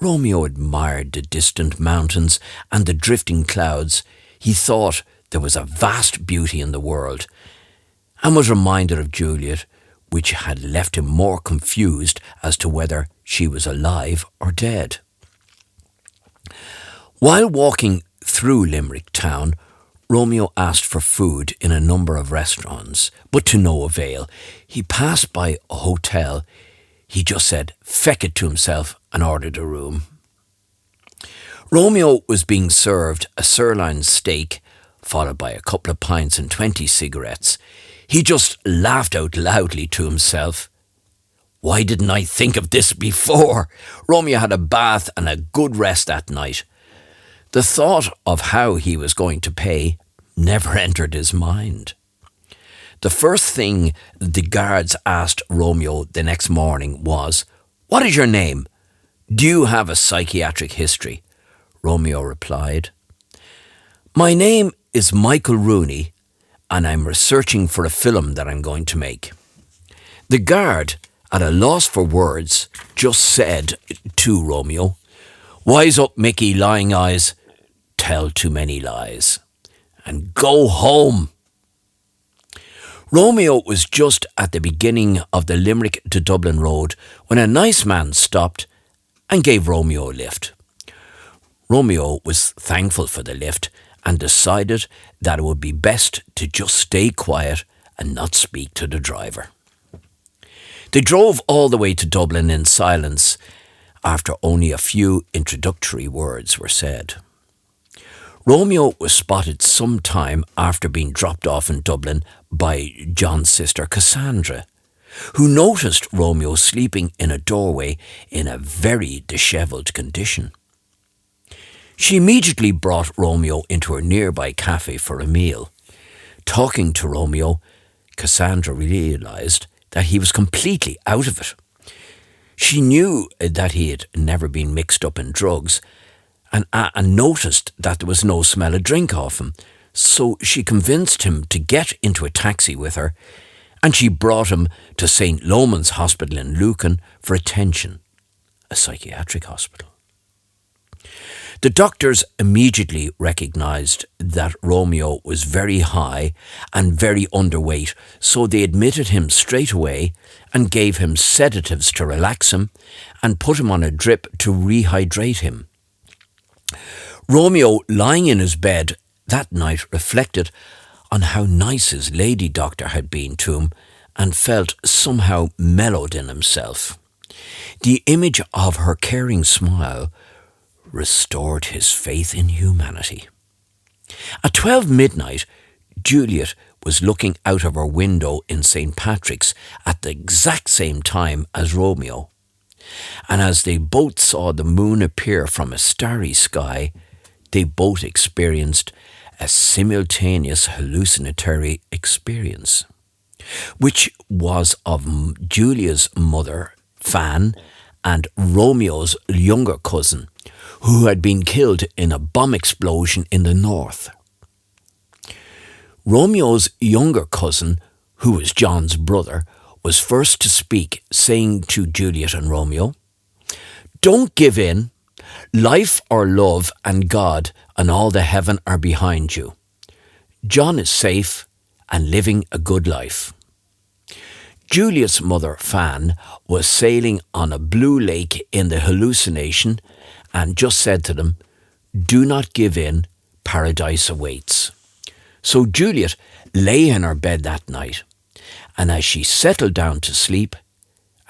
Romeo admired the distant mountains and the drifting clouds. He thought there was a vast beauty in the world, and was reminded of Juliet, which had left him more confused as to whether she was alive or dead. While walking through Limerick town, Romeo asked for food in a number of restaurants, but to no avail. He passed by a hotel. He just said "feck it" to himself and ordered a room. Romeo was being served a sirloin steak, followed by a couple of pints and 20 cigarettes. He just laughed out loudly to himself. Why didn't I think of this before? Romeo had a bath and a good rest that night. The thought of how he was going to pay never entered his mind. The first thing the guards asked Romeo the next morning was, "What is your name? Do you have a psychiatric history?" Romeo replied, "My name is Michael Rooney, and I'm researching for a film that I'm going to make." The guard, at a loss for words, just said to Romeo, "Wise up, Mickey, lying eyes, tell too many lies, and go home." Romeo was just at the beginning of the Limerick to Dublin road when a nice man stopped and gave Romeo a lift. Romeo was thankful for the lift and decided that it would be best to just stay quiet and not speak to the driver. They drove all the way to Dublin in silence after only a few introductory words were said. Romeo was spotted some time after being dropped off in Dublin by John's sister Cassandra, who noticed Romeo sleeping in a doorway in a very dishevelled condition. She immediately brought Romeo into a nearby cafe for a meal. Talking to Romeo, Cassandra realised that he was completely out of it. She knew that he had never been mixed up in drugs and noticed that there was no smell of drink off him, so she convinced him to get into a taxi with her, and she brought him to St. Loman's Hospital in Lucan for attention, a psychiatric hospital. The doctors immediately recognised that Romeo was very high and very underweight, so they admitted him straight away and gave him sedatives to relax him and put him on a drip to rehydrate him. Romeo, lying in his bed that night, reflected on how nice his lady doctor had been to him and felt somehow mellowed in himself. The image of her caring smile restored his faith in humanity. At 12 midnight, Juliet was looking out of her window in St. Patrick's at the exact same time as Romeo, and as they both saw the moon appear from a starry sky, They both experienced a simultaneous hallucinatory experience, which was of Julia's mother, Fan, and Romeo's younger cousin, who had been killed in a bomb explosion in the north. Romeo's younger cousin, who was John's brother, was first to speak, saying to Juliet and Romeo, "Don't give in. Life or love and God and all the heaven are behind you. John is safe and living a good life." Juliet's mother, Fan, was sailing on a blue lake in the hallucination and just said to them, "Do not give in, paradise awaits." So Juliet lay in her bed that night, and as she settled down to sleep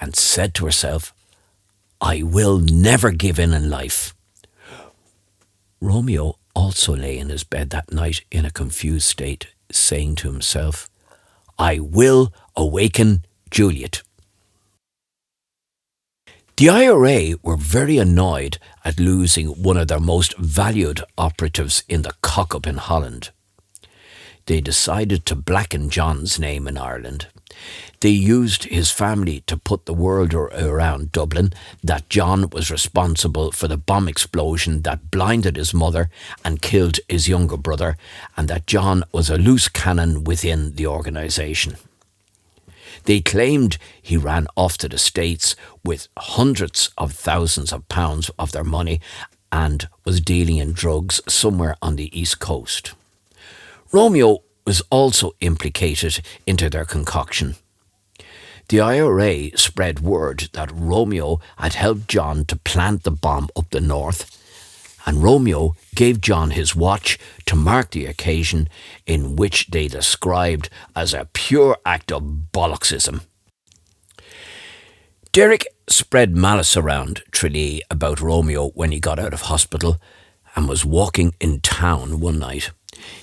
and said to herself, "I will never give in life," Romeo also lay in his bed that night in a confused state, saying to himself, "I will awaken Juliet." The IRA were very annoyed at losing one of their most valued operatives in the cock-up in Holland. They decided to blacken John's name in Ireland. They used his family to put the word around Dublin that John was responsible for the bomb explosion that blinded his mother and killed his younger brother, and that John was a loose cannon within the organisation. They claimed he ran off to the States with hundreds of thousands of pounds of their money and was dealing in drugs somewhere on the East Coast. Romeo was also implicated into their concoction. The IRA spread word that Romeo had helped John to plant the bomb up the north, and Romeo gave John his watch to mark the occasion, in which they described as a pure act of bollocksism. Derek spread malice around Tralee about Romeo when he got out of hospital and was walking in town one night.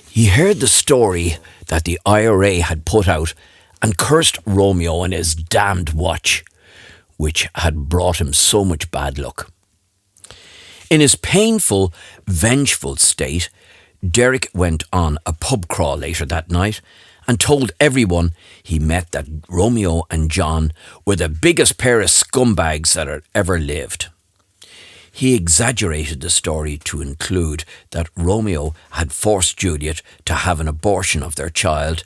He heard the story that the IRA had put out and cursed Romeo and his damned watch, which had brought him so much bad luck. In his painful, vengeful state, Derek went on a pub crawl later that night and told everyone he met that Romeo and John were the biggest pair of scumbags that had ever lived. He exaggerated the story to include that Romeo had forced Juliet to have an abortion of their child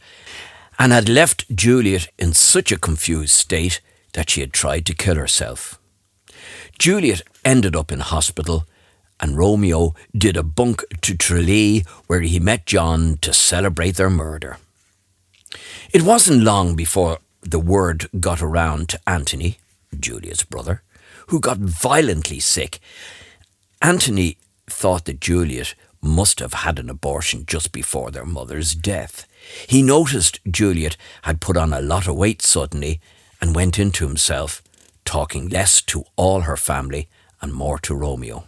and had left Juliet in such a confused state that she had tried to kill herself. Juliet ended up in hospital, and Romeo did a bunk to Tralee where he met John to celebrate their murder. It wasn't long before the word got around to Anthony, Juliet's brother, who got violently sick. Anthony thought that Juliet must have had an abortion just before their mother's death. He noticed Juliet had put on a lot of weight suddenly and went into himself, talking less to all her family and more to Romeo.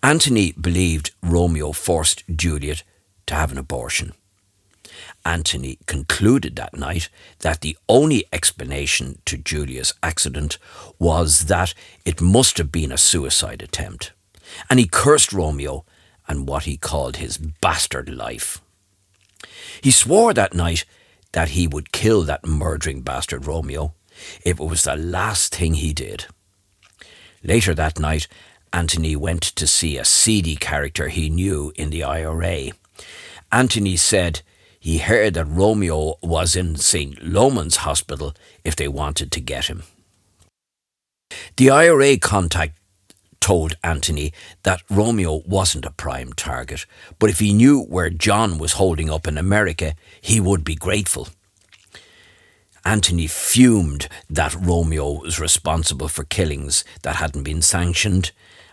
Anthony believed Romeo forced Juliet to have an abortion. Anthony concluded that night that the only explanation to Julia's accident was that it must have been a suicide attempt, and he cursed Romeo and what he called his bastard life. He swore that night that he would kill that murdering bastard Romeo if it was the last thing he did. Later that night, Anthony went to see a seedy character he knew in the IRA. Anthony said he heard that Romeo was in St. Loman's Hospital if they wanted to get him. The IRA contact told Anthony that Romeo wasn't a prime target, but if he knew where John was holding up in America, he would be grateful. Anthony fumed that Romeo was responsible for killings that hadn't been sanctioned,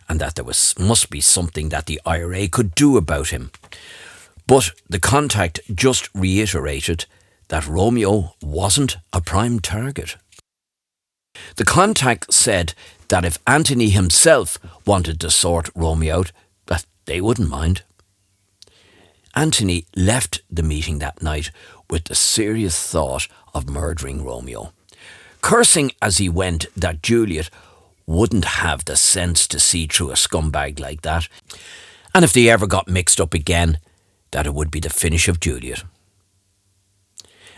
and that there must be something that the IRA could do about him. But the contact just reiterated that Romeo wasn't a prime target. The contact said that if Anthony himself wanted to sort Romeo out, that they wouldn't mind. Anthony left the meeting that night with the serious thought of murdering Romeo, cursing as he went that Juliet wouldn't have the sense to see through a scumbag like that, and if they ever got mixed up again, that it would be the finish of Juliet.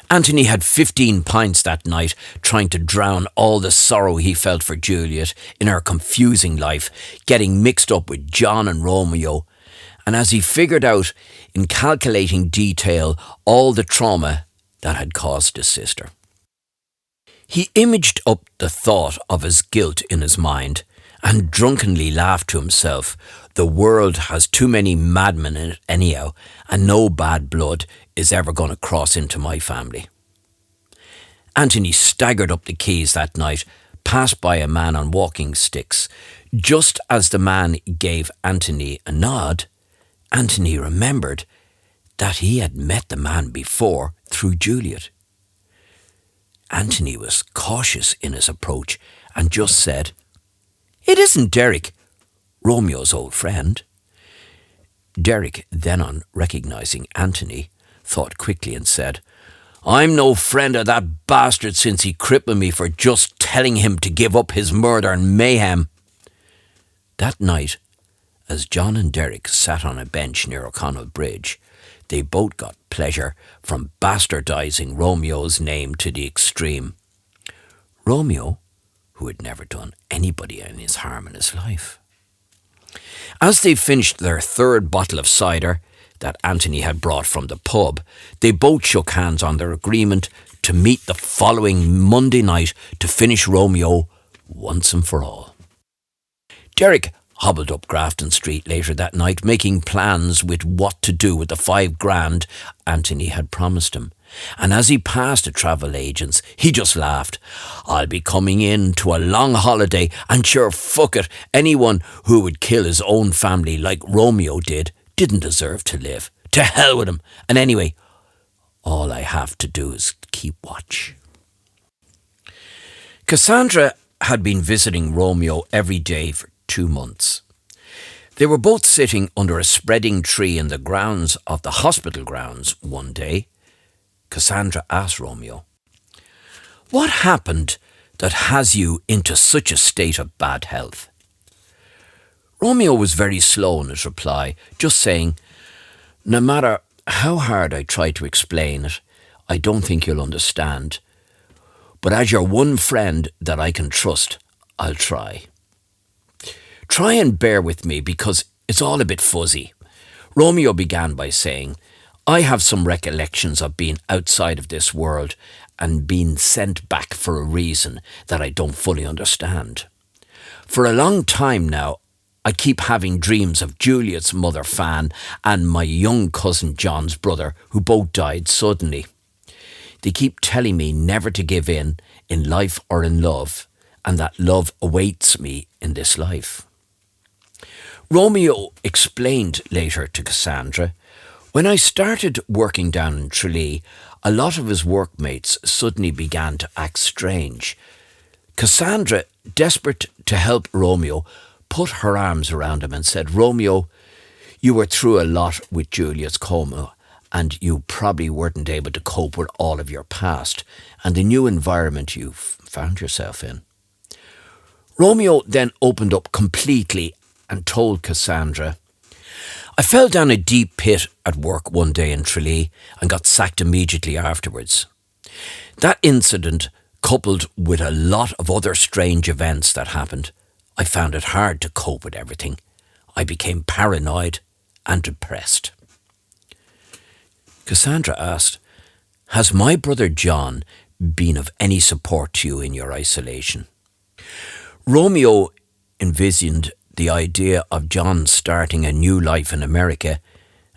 Anthony had 15 pints that night, trying to drown all the sorrow he felt for Juliet in her confusing life, getting mixed up with John and Romeo, and as he figured out in calculating detail all the trauma that had caused his sister. He imaged up the thought of his guilt in his mind and drunkenly laughed to himself. The world has too many madmen in it anyhow, and no bad blood is ever going to cross into my family. Anthony staggered up the quays that night, passed by a man on walking sticks. Just as the man gave Anthony a nod, Anthony remembered that he had met the man before through Juliet. Anthony was cautious in his approach and just said, "It isn't Derek, Romeo's old friend." Derek, then on recognising Anthony, thought quickly and said, "I'm no friend of that bastard since he crippled me for just telling him to give up his murder and mayhem." That night, as John and Derek sat on a bench near O'Connell Bridge, they both got pleasure from bastardising Romeo's name to the extreme. Romeo, who had never done anybody any harm in his life. As they finished their third bottle of cider that Anthony had brought from the pub, they both shook hands on their agreement to meet the following Monday night to finish Romeo once and for all. Derek hobbled up Grafton Street later that night, making plans with what to do with the $5,000 Anthony had promised him. And as he passed a travel agent's, he just laughed. "I'll be coming in to a long holiday, and sure, fuck it, anyone who would kill his own family like Romeo didn't deserve to live. To hell with him. And anyway, all I have to do is keep watch." Cassandra had been visiting Romeo every day for 2 months. They were both sitting under a spreading tree in the grounds of the hospital grounds one day. Cassandra asked Romeo, "What happened that has you into such a state of bad health?" Romeo was very slow in his reply, just saying, "No matter how hard I try to explain it, I don't think you'll understand. But as your one friend that I can trust, I'll try. Try and bear with me because it's all a bit fuzzy." Romeo began by saying, "I have some recollections of being outside of this world and being sent back for a reason that I don't fully understand. For a long time now, I keep having dreams of Juliet's mother, Fan, and my young cousin John's brother, who both died suddenly. They keep telling me never to give in life or in love, and that love awaits me in this life." Romeo explained later to Cassandra, "When I started working down in Tralee, a lot of his workmates suddenly began to act strange. Cassandra, desperate to help Romeo, put her arms around him and said, 'Romeo, you were through a lot with Juliet's coma, and you probably weren't able to cope with all of your past and the new environment you found yourself in.' Romeo then opened up completely and told Cassandra, 'I fell down a deep pit at work one day in Tralee and got sacked immediately afterwards. That incident, coupled with a lot of other strange events that happened, I found it hard to cope with everything. I became paranoid and depressed.' Cassandra asked, 'Has my brother John been of any support to you in your isolation?' Romeo envisioned the idea of John starting a new life in America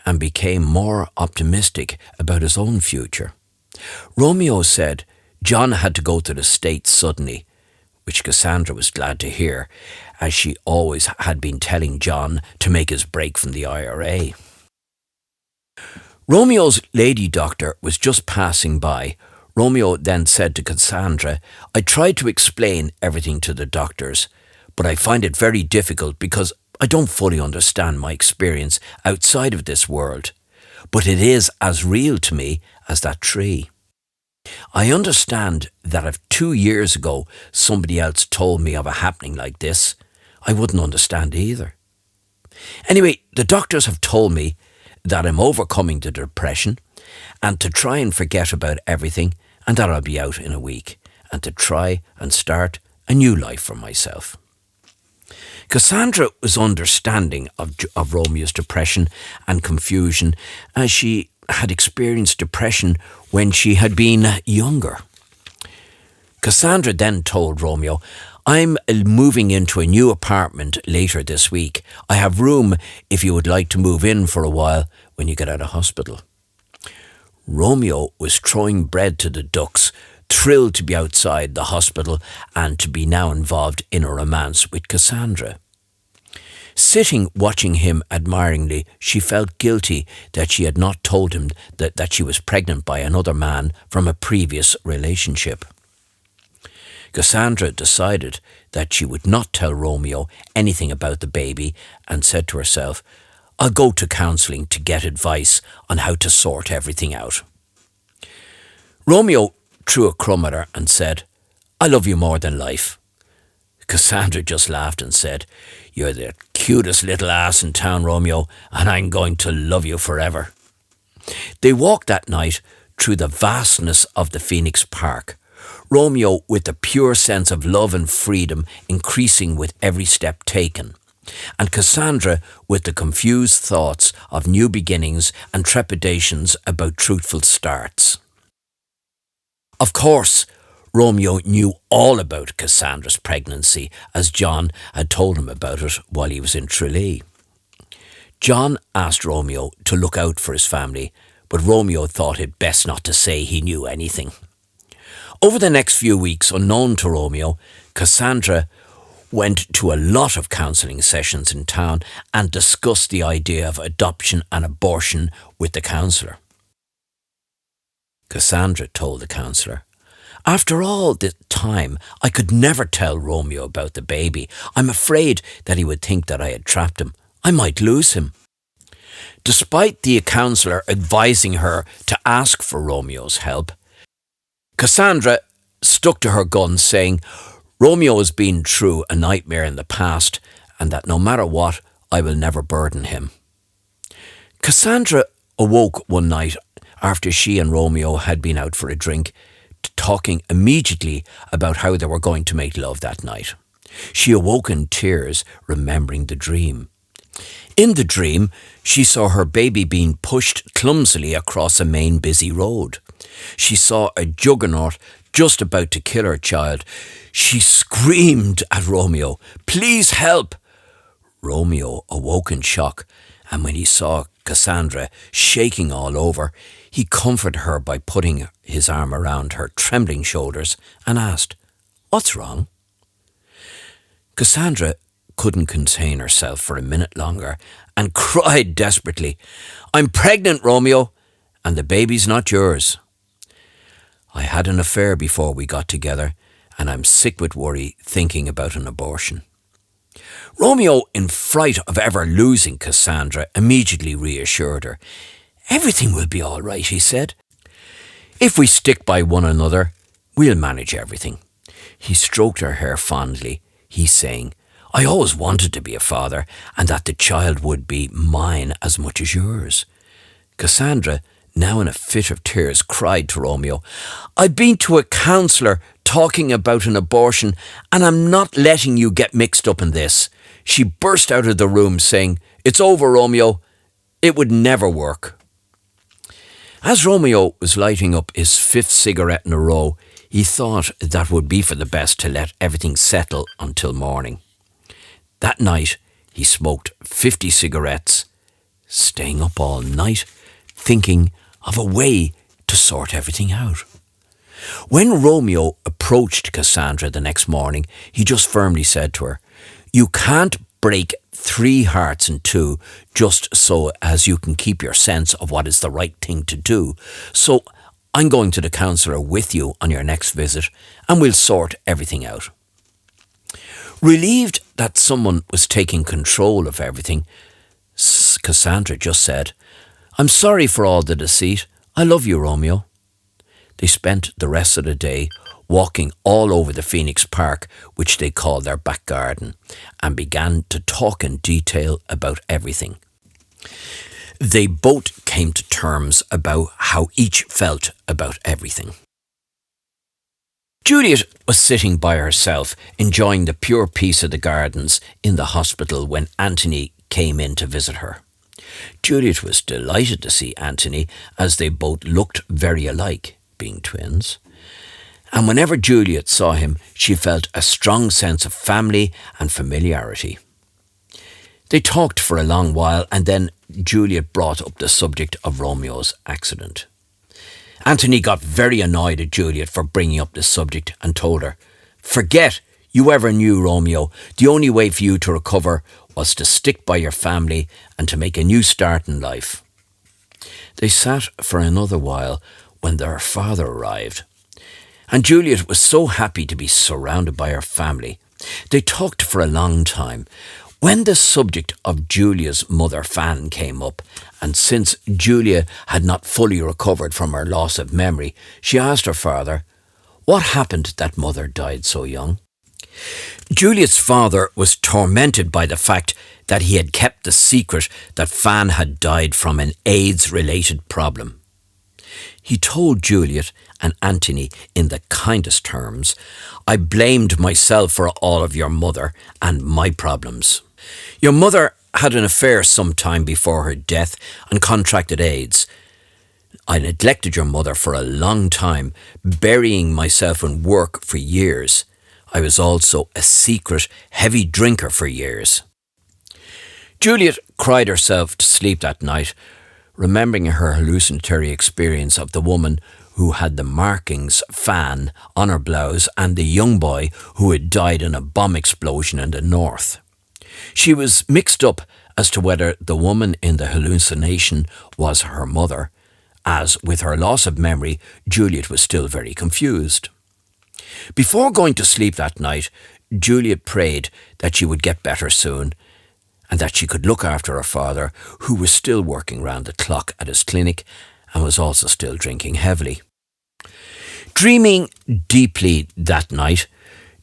and became more optimistic about his own future. Romeo said John had to go to the States suddenly, which Cassandra was glad to hear, as she always had been telling John to make his break from the IRA. Romeo's lady doctor was just passing by. Romeo then said to Cassandra, "I tried to explain everything to the doctors, but I find it very difficult because I don't fully understand my experience outside of this world. But it is as real to me as that tree. I understand that if 2 years ago somebody else told me of a happening like this, I wouldn't understand either. Anyway, the doctors have told me that I'm overcoming the depression and to try and forget about everything and that I'll be out in a week and to try and start a new life for myself. Cassandra was understanding of Romeo's depression and confusion as she had experienced depression when she had been younger. Cassandra then told Romeo, I'm moving into a new apartment later this week. I have room if you would like to move in for a while when you get out of hospital. Romeo was throwing bread to the ducks, thrilled to be outside the hospital and to be now involved in a romance with Cassandra. Sitting watching him admiringly, she felt guilty that she had not told him that she was pregnant by another man from a previous relationship. Cassandra decided that she would not tell Romeo anything about the baby and said to herself, I'll go to counselling to get advice on how to sort everything out. Romeo threw a crumb at her and said, I love you more than life. Cassandra just laughed and said, You're the cutest little ass in town, Romeo, and I'm going to love you forever. They walked that night through the vastness of the Phoenix Park, Romeo with the pure sense of love and freedom increasing with every step taken, and Cassandra with the confused thoughts of new beginnings and trepidations about truthful starts. Of course, Romeo knew all about Cassandra's pregnancy, as John had told him about it while he was in Tralee. John asked Romeo to look out for his family, but Romeo thought it best not to say he knew anything. Over the next few weeks, unknown to Romeo, Cassandra went to a lot of counselling sessions in town and discussed the idea of adoption and abortion with the counsellor. Cassandra told the counsellor, After all this time, I could never tell Romeo about the baby. I'm afraid that he would think that I had trapped him. I might lose him. Despite the counsellor advising her to ask for Romeo's help, Cassandra stuck to her guns, saying, Romeo has been through a nightmare in the past, and that no matter what, I will never burden him. Cassandra awoke one night after she and Romeo had been out for a drink, talking immediately about how they were going to make love that night. She awoke in tears, remembering the dream. In the dream, she saw her baby being pushed clumsily across a main busy road. She saw a juggernaut just about to kill her child. She screamed at Romeo, Please help! Romeo awoke in shock, and when he saw Cassandra shaking all over, he comforted her by putting his arm around her trembling shoulders and asked, What's wrong? Cassandra couldn't contain herself for a minute longer and cried desperately, I'm pregnant, Romeo, and the baby's not yours. I had an affair before we got together, and I'm sick with worry thinking about an abortion. Romeo, in fright of ever losing Cassandra, immediately reassured her. Everything will be all right, he said. If we stick by one another, we'll manage everything. He stroked her hair fondly, he saying, I always wanted to be a father, and that the child would be mine as much as yours. Cassandra, now in a fit of tears, cried to Romeo, I've been to a counsellor talking about an abortion, and I'm not letting you get mixed up in this. She burst out of the room saying, It's over, Romeo. It would never work. As Romeo was lighting up his fifth cigarette in a row, he thought that would be for the best to let everything settle until morning. That night, he smoked 50 cigarettes, staying up all night, thinking of a way to sort everything out. When Romeo approached Cassandra the next morning, he just firmly said to her, You can't break 3 hearts in 2 just so as you can keep your sense of what is the right thing to do. So I'm going to the counsellor with you on your next visit and we'll sort everything out. Relieved that someone was taking control of everything, Cassandra just said, I'm sorry for all the deceit. I love you, Romeo. They spent the rest of the day walking all over the Phoenix Park, which they called their back garden, and began to talk in detail about everything. They both came to terms about how each felt about everything. Juliet was sitting by herself, enjoying the pure peace of the gardens in the hospital when Anthony came in to visit her. Juliet was delighted to see Anthony, as they both looked very alike, being twins. And whenever Juliet saw him, she felt a strong sense of family and familiarity. They talked for a long while, and then Juliet brought up the subject of Romeo's accident. Anthony got very annoyed at Juliet for bringing up this subject and told her, "Forget you ever knew Romeo. The only way for you to recover was to stick by your family and to make a new start in life." They sat for another while when their father arrived, and Juliet was so happy to be surrounded by her family. They talked for a long time. When the subject of Julia's mother Fan came up, and since Julia had not fully recovered from her loss of memory, she asked her father, what happened that mother died so young? Juliet's father was tormented by the fact that he had kept the secret that Fan had died from an AIDS-related problem. He told Juliet and Anthony in the kindest terms, "I blamed myself for all of your mother and my problems. Your mother had an affair some time before her death and contracted AIDS. I neglected your mother for a long time, burying myself in work for years. I was also a secret heavy drinker for years." Juliet cried herself to sleep that night, remembering her hallucinatory experience of the woman who had the markings Fan on her blouse and the young boy who had died in a bomb explosion in the north. She was mixed up as to whether the woman in the hallucination was her mother, as with her loss of memory, Juliet was still very confused. Before going to sleep that night, Juliet prayed that she would get better soon and that she could look after her father, who was still working round the clock at his clinic and was also still drinking heavily. Dreaming deeply that night,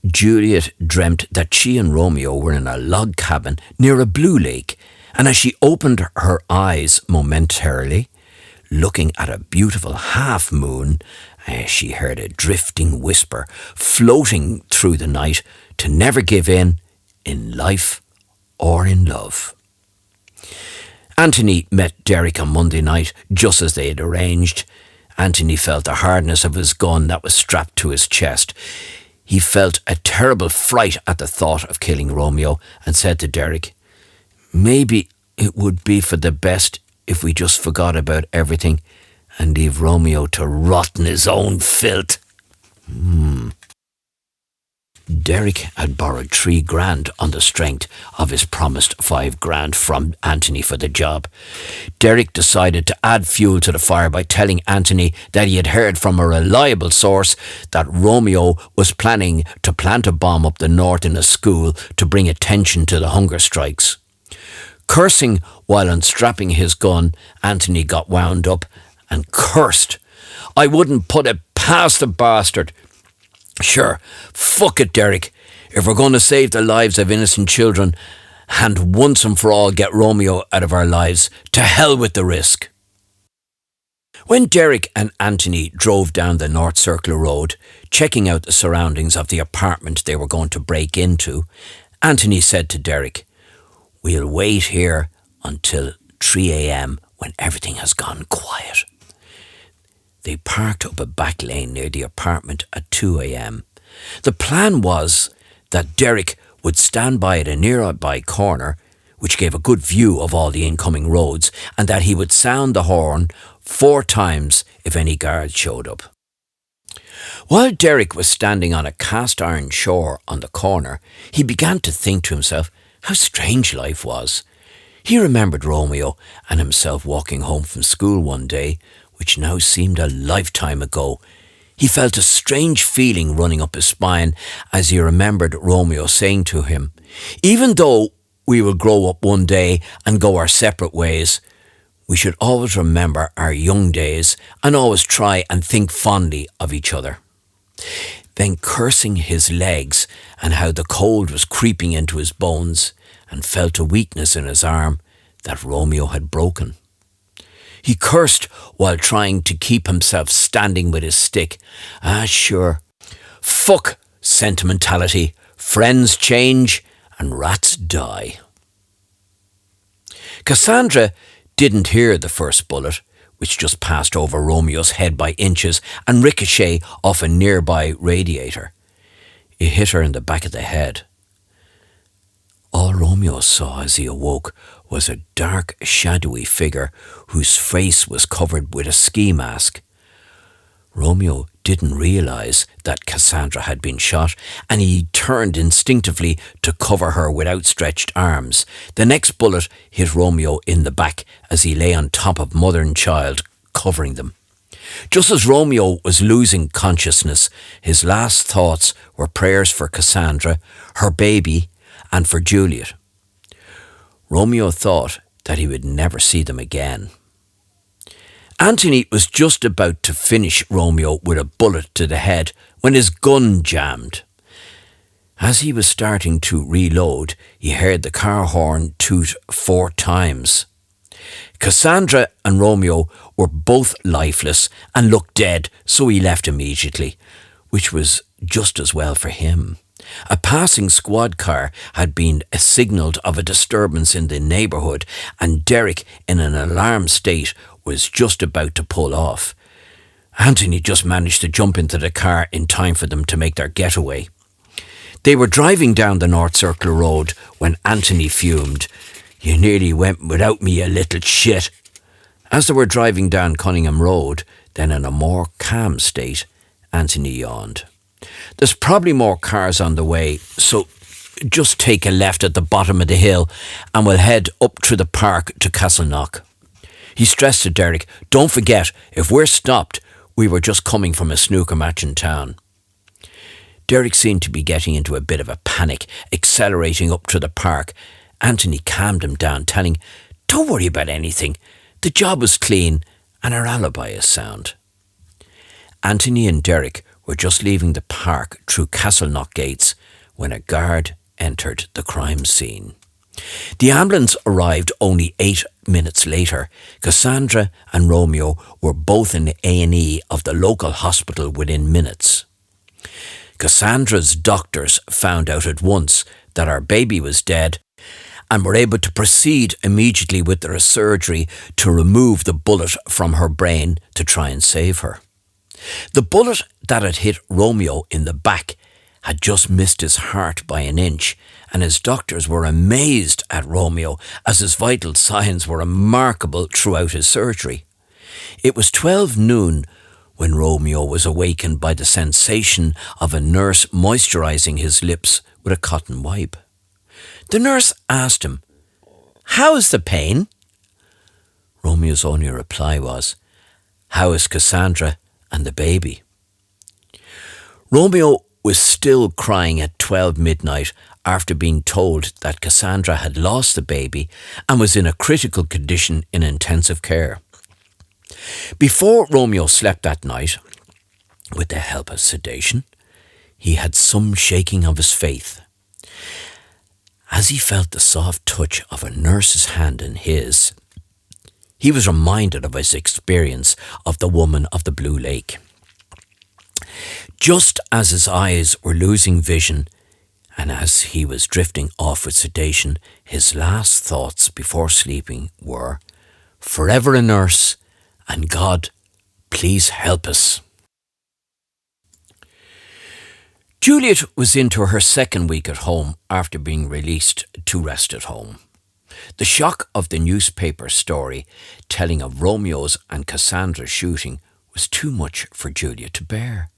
Juliet dreamt that she and Romeo were in a log cabin near a blue lake, and as she opened her eyes momentarily, looking at a beautiful half-moon, she heard a drifting whisper floating through the night to never give in life or in love. Anthony met Derek on Monday night, just as they had arranged. Anthony felt the hardness of his gun that was strapped to his chest. He felt a terrible fright at the thought of killing Romeo and said to Derek, "Maybe it would be for the best if we just forgot about everything and leave Romeo to rot in his own filth." Derek had borrowed $3,000 on the strength of his promised $5,000 from Anthony for the job. Derek decided to add fuel to the fire by telling Anthony that he had heard from a reliable source that Romeo was planning to plant a bomb up the north in a school to bring attention to the hunger strikes. Cursing while unstrapping his gun, Anthony got wound up and cursed. "I wouldn't put it past the bastard. Sure, fuck it, Derek. If we're going to save the lives of innocent children and once and for all get Romeo out of our lives, to hell with the risk." When Derek and Anthony drove down the North Circular Road, checking out the surroundings of the apartment they were going to break into, Anthony said to Derek, "We'll wait here until 3 a.m. when everything has gone quiet." They parked up a back lane near the apartment at 2 a.m. The plan was that Derek would stand by at a nearby corner, which gave a good view of all the incoming roads, and that he would sound the horn 4 times if any guards showed up. While Derek was standing on a cast-iron shore on the corner, he began to think to himself how strange life was. He remembered Romeo and himself walking home from school one day, which now seemed a lifetime ago. He felt a strange feeling running up his spine as he remembered Romeo saying to him, "Even though we will grow up one day and go our separate ways, we should always remember our young days and always try and think fondly of each other." then cursing his legs and how the cold was creeping into his bones, and felt a weakness in his arm that Romeo had broken. He cursed while trying to keep himself standing with his stick. Sure. Fuck sentimentality. Friends change and rats die. Cassandra didn't hear the first bullet, which just passed over Romeo's head by inches and ricocheted off a nearby radiator. It hit her in the back of the head. All Romeo saw as he awoke was a dark, shadowy figure whose face was covered with a ski mask. Romeo didn't realise that Cassandra had been shot, and he turned instinctively to cover her with outstretched arms. The next bullet hit Romeo in the back as he lay on top of mother and child, covering them. Just as Romeo was losing consciousness, his last thoughts were prayers for Cassandra, her baby, and for Juliet. Romeo thought that he would never see them again. Antony was just about to finish Romeo with a bullet to the head when his gun jammed. As he was starting to reload, he heard the car horn toot 4 times. Cassandra and Romeo were both lifeless and looked dead, so he left immediately, which was just as well for him. A passing squad car had been signalled of a disturbance in the neighbourhood, and Derek, in an alarmed state, was just about to pull off. Antony just managed to jump into the car in time for them to make their getaway. They were driving down the North Circular Road when Antony fumed. "You nearly went without me, you little shit." As they were driving down Cunningham Road, then in a more calm state, Antony yawned. "There's probably more cars on the way, so just take a left at the bottom of the hill and we'll head up through the park to Castleknock." He stressed to Derek, "Don't forget, if we're stopped, we were just coming from a snooker match in town." Derek seemed to be getting into a bit of a panic, accelerating up to the park. Antony calmed him down, telling, "Don't worry about anything. The job was clean and our alibi is sound." Antony and Derek were just leaving the park through Castleknock gates when a guard entered the crime scene. The ambulance arrived only 8 minutes later. Cassandra and Romeo were both in the A&E of the local hospital within minutes. Cassandra's doctors found out at once that her baby was dead and were able to proceed immediately with their surgery to remove the bullet from her brain to try and save her. The bullet that had hit Romeo in the back had just missed his heart by an inch, and his doctors were amazed at Romeo as his vital signs were remarkable throughout his surgery. It was 12 noon when Romeo was awakened by the sensation of a nurse moisturising his lips with a cotton wipe. The nurse asked him, "How's the pain?" Romeo's only reply was, "How is Cassandra and the baby?" Romeo was still crying at 12 midnight after being told that Cassandra had lost the baby and was in a critical condition in intensive care. Before Romeo slept that night, with the help of sedation, he had some shaking of his faith. As he felt the soft touch of a nurse's hand in his, he was reminded of his experience of the woman of the Blue Lake. Just as his eyes were losing vision and as he was drifting off with sedation, his last thoughts before sleeping were, "Forever a nurse, and God, please help us." Juliet was into her second week at home after being released to rest at home. The shock of the newspaper story telling of Romeo's and Cassandra's shooting was too much for Juliet to bear.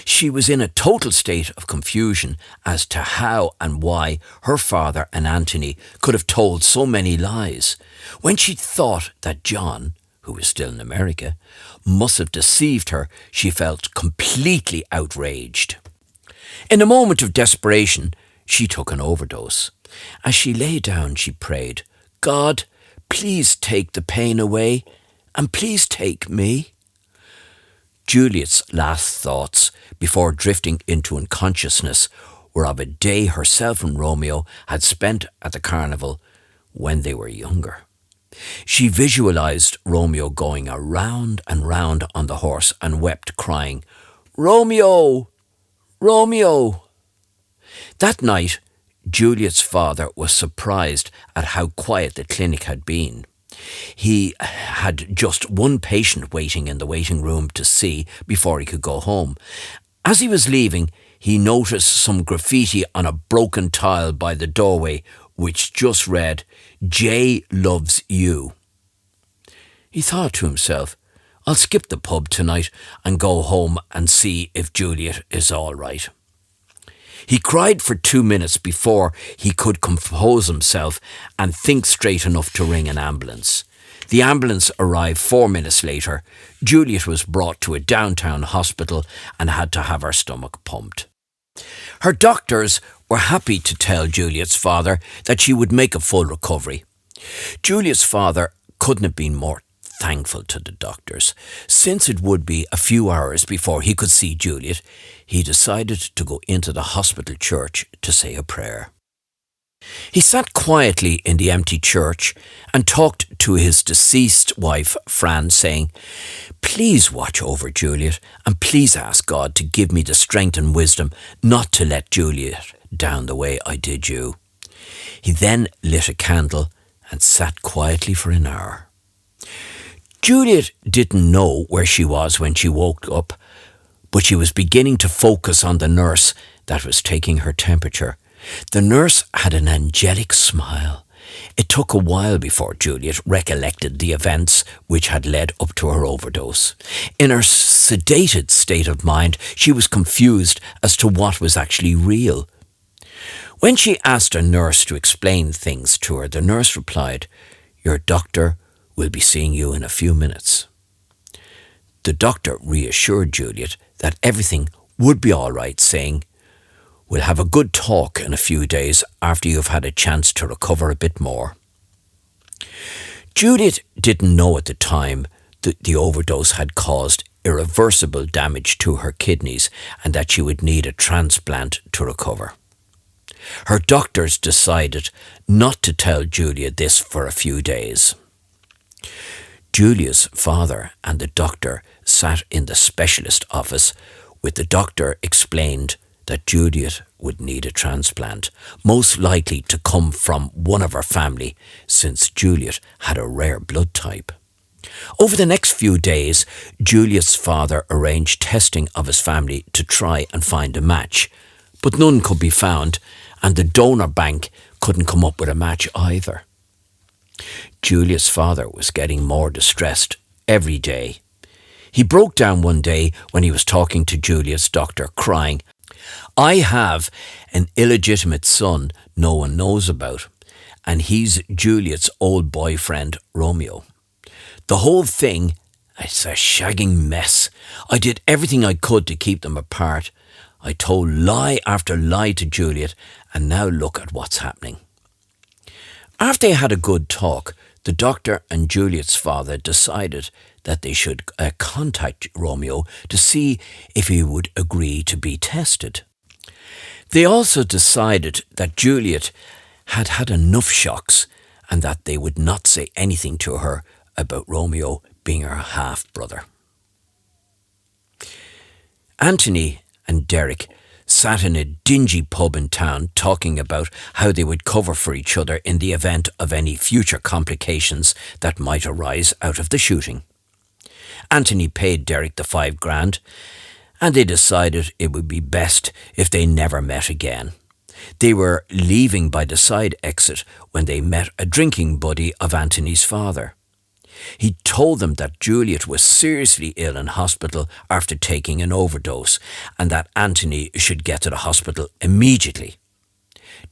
She was in a total state of confusion as to how and why her father and Antony could have told so many lies. When she thought that John, who was still in America, must have deceived her, she felt completely outraged. In a moment of desperation, she took an overdose. As she lay down, she prayed, "God, please take the pain away, and please take me." Juliet's last thoughts before drifting into unconsciousness were of a day herself and Romeo had spent at the carnival when they were younger. She visualized Romeo going around and round on the horse and wept, crying, "Romeo! Romeo!" That night, Juliet's father was surprised at how quiet the clinic had been. He had just one patient waiting in the waiting room to see before he could go home. As he was leaving, he noticed some graffiti on a broken tile by the doorway which just read, "Jay loves you." He thought to himself, "I'll skip the pub tonight and go home and see if Juliet is all right." He cried for 2 minutes before he could compose himself and think straight enough to ring an ambulance. The ambulance arrived 4 minutes later. Juliet was brought to a downtown hospital and had to have her stomach pumped. Her doctors were happy to tell Juliet's father that she would make a full recovery. Juliet's father couldn't have been more thankful to the doctors. Since it would be a few hours before he could see Juliet, he decided to go into the hospital church to say a prayer. He sat quietly in the empty church and talked to his deceased wife, Fran, saying, "Please watch over Juliet and please ask God to give me the strength and wisdom not to let Juliet down the way I did you." He then lit a candle and sat quietly for an hour. Juliet didn't know where she was when she woke up, but she was beginning to focus on the nurse that was taking her temperature. The nurse had an angelic smile. It took a while before Juliet recollected the events which had led up to her overdose. In her sedated state of mind, she was confused as to what was actually real. When she asked a nurse to explain things to her, the nurse replied, "Your doctor will be seeing you in a few minutes." The doctor reassured Juliet that everything would be all right, saying, "We'll have a good talk in a few days after you've had a chance to recover a bit more." Juliet didn't know at the time that the overdose had caused irreversible damage to her kidneys and that she would need a transplant to recover. Her doctors decided not to tell Juliet this for a few days. Julia's father and the doctor sat in the specialist office, with the doctor explained that Juliet would need a transplant, most likely to come from one of her family, since Juliet had a rare blood type. Over the next few days, Juliet's father arranged testing of his family to try and find a match, but none could be found, and the donor bank couldn't come up with a match either. Juliet's father was getting more distressed every day. He broke down one day when he was talking to Juliet's doctor, crying, "I have an illegitimate son no one knows about, and he's Juliet's old boyfriend, Romeo. The whole thing, it's a shagging mess. I did everything I could to keep them apart. I told lie after lie to Juliet, and now look at what's happening." After they had a good talk, the doctor and Juliet's father decided that they should contact Romeo to see if he would agree to be tested. They also decided that Juliet had had enough shocks and that they would not say anything to her about Romeo being her half-brother. Anthony and Derek sat in a dingy pub in town talking about how they would cover for each other in the event of any future complications that might arise out of the shooting. Anthony paid Derek the $5,000, and they decided it would be best if they never met again. They were leaving by the side exit when they met a drinking buddy of Anthony's father. He told them that Juliet was seriously ill in hospital after taking an overdose and that Anthony should get to the hospital immediately.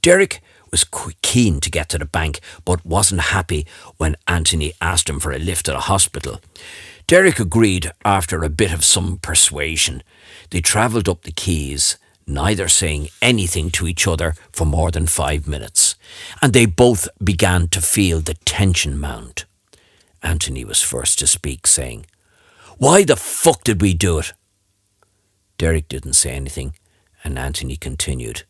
Derek was keen to get to the bank but wasn't happy when Anthony asked him for a lift to the hospital. Derek agreed after a bit of some persuasion. They travelled up the quays, neither saying anything to each other for more than 5 minutes, and they both began to feel the tension mount. Anthony was first to speak, saying, Why the fuck did we do it? Derek didn't say anything, and Anthony continued.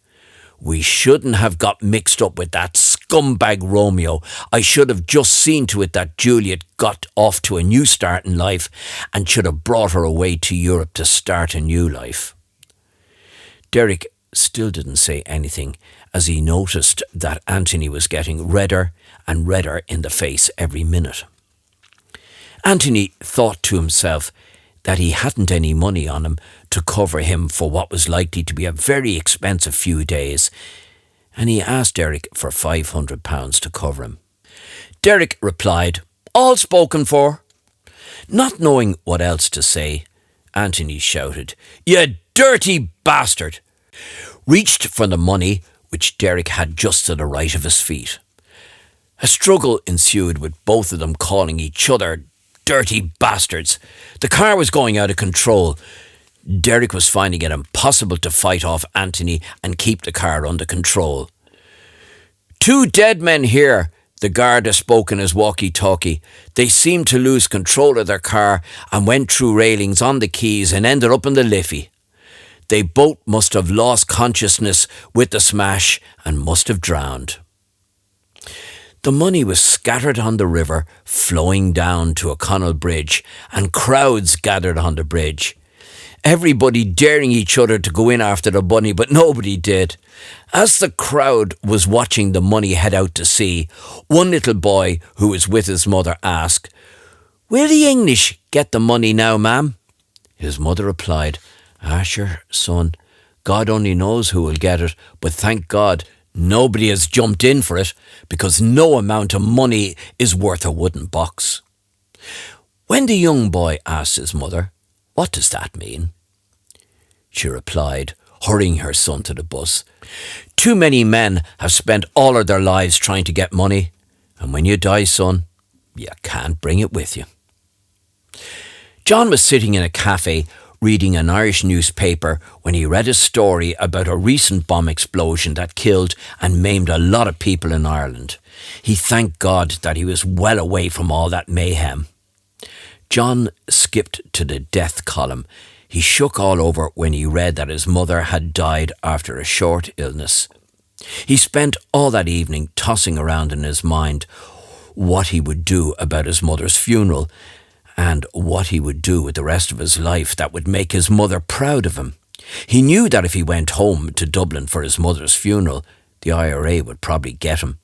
We shouldn't have got mixed up with that scumbag Romeo. I should have just seen to it that Juliet got off to a new start in life and should have brought her away to Europe to start a new life. Derek still didn't say anything as he noticed that Anthony was getting redder and redder in the face every minute. Anthony thought to himself that he hadn't any money on him to cover him for what was likely to be a very expensive few days, and he asked Derek for £500 to cover him. Derek replied, "All spoken for." Not knowing what else to say, Anthony shouted, "You dirty bastard!" reached for the money which Derek had just to the right of his feet. A struggle ensued with both of them calling each other dirty bastards. The car was going out of control. Derek was finding it impossible to fight off Anthony and keep the car under control. "Two dead men here," the Garda spoke in his walkie-talkie. "They seemed to lose control of their car and went through railings on the quays and ended up in the Liffey. They both must have lost consciousness with the smash and must have drowned." The money was scattered on the river, flowing down to O'Connell Bridge, and crowds gathered on the bridge. Everybody daring each other to go in after the money, but nobody did. As the crowd was watching the money head out to sea, one little boy who was with his mother asked, "Will the English get the money now, ma'am?" His mother replied, "Sure, son, God only knows who will get it, but thank God nobody has jumped in for it, because no amount of money is worth a wooden box." When the young boy asked his mother, "What does that mean?" she replied, hurrying her son to the bus, "Too many men have spent all of their lives trying to get money, and when you die, son, you can't bring it with you." John was sitting in a cafe reading an Irish newspaper when he read a story about a recent bomb explosion that killed and maimed a lot of people in Ireland. He thanked God that he was well away from all that mayhem. John skipped to the death column. He shook all over when he read that his mother had died after a short illness. He spent all that evening tossing around in his mind what he would do about his mother's funeral and what he would do with the rest of his life that would make his mother proud of him. He knew that if he went home to Dublin for his mother's funeral, the IRA would probably get him.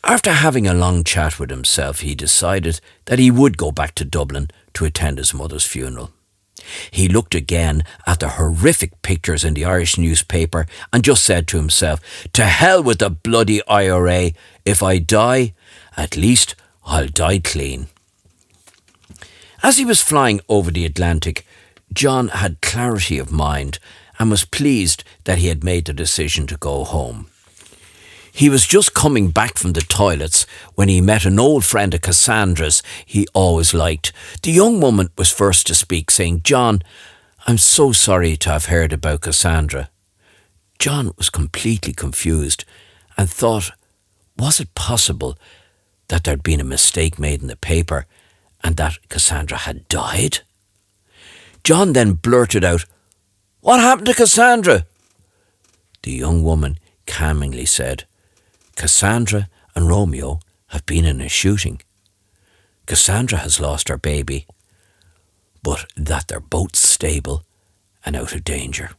After having a long chat with himself, he decided that he would go back to Dublin to attend his mother's funeral. He looked again at the horrific pictures in the Irish newspaper and just said to himself, "To hell with the bloody IRA. If I die, at least I'll die clean." As he was flying over the Atlantic, John had clarity of mind and was pleased that he had made the decision to go home. He was just coming back from the toilets when he met an old friend of Cassandra's he always liked. The young woman was first to speak, saying, "John, I'm so sorry to have heard about Cassandra." John was completely confused and thought, was it possible that there'd been a mistake made in the paper and that Cassandra had died? John then blurted out, "What happened to Cassandra?" The young woman calmingly said, "Cassandra and Romeo have been in a shooting. Cassandra has lost her baby, but that they're both stable and out of danger."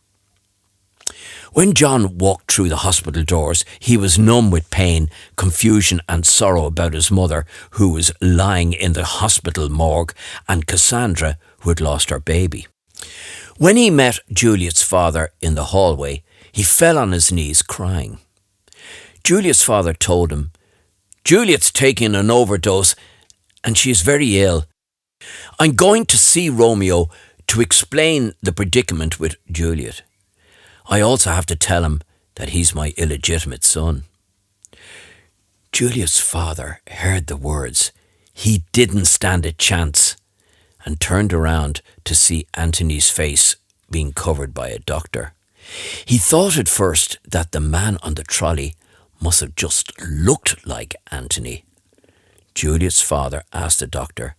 When John walked through the hospital doors, he was numb with pain, confusion and sorrow about his mother, who was lying in the hospital morgue, and Cassandra, who had lost her baby. When he met Juliet's father in the hallway, he fell on his knees crying. Juliet's father told him, "Juliet's taking an overdose and she's very ill. I'm going to see Romeo to explain the predicament with Juliet. I also have to tell him that he's my illegitimate son." Juliet's father heard the words. He didn't stand a chance and turned around to see Anthony's face being covered by a doctor. He thought at first that the man on the trolley must have just looked like Anthony. Juliet's father asked the doctor,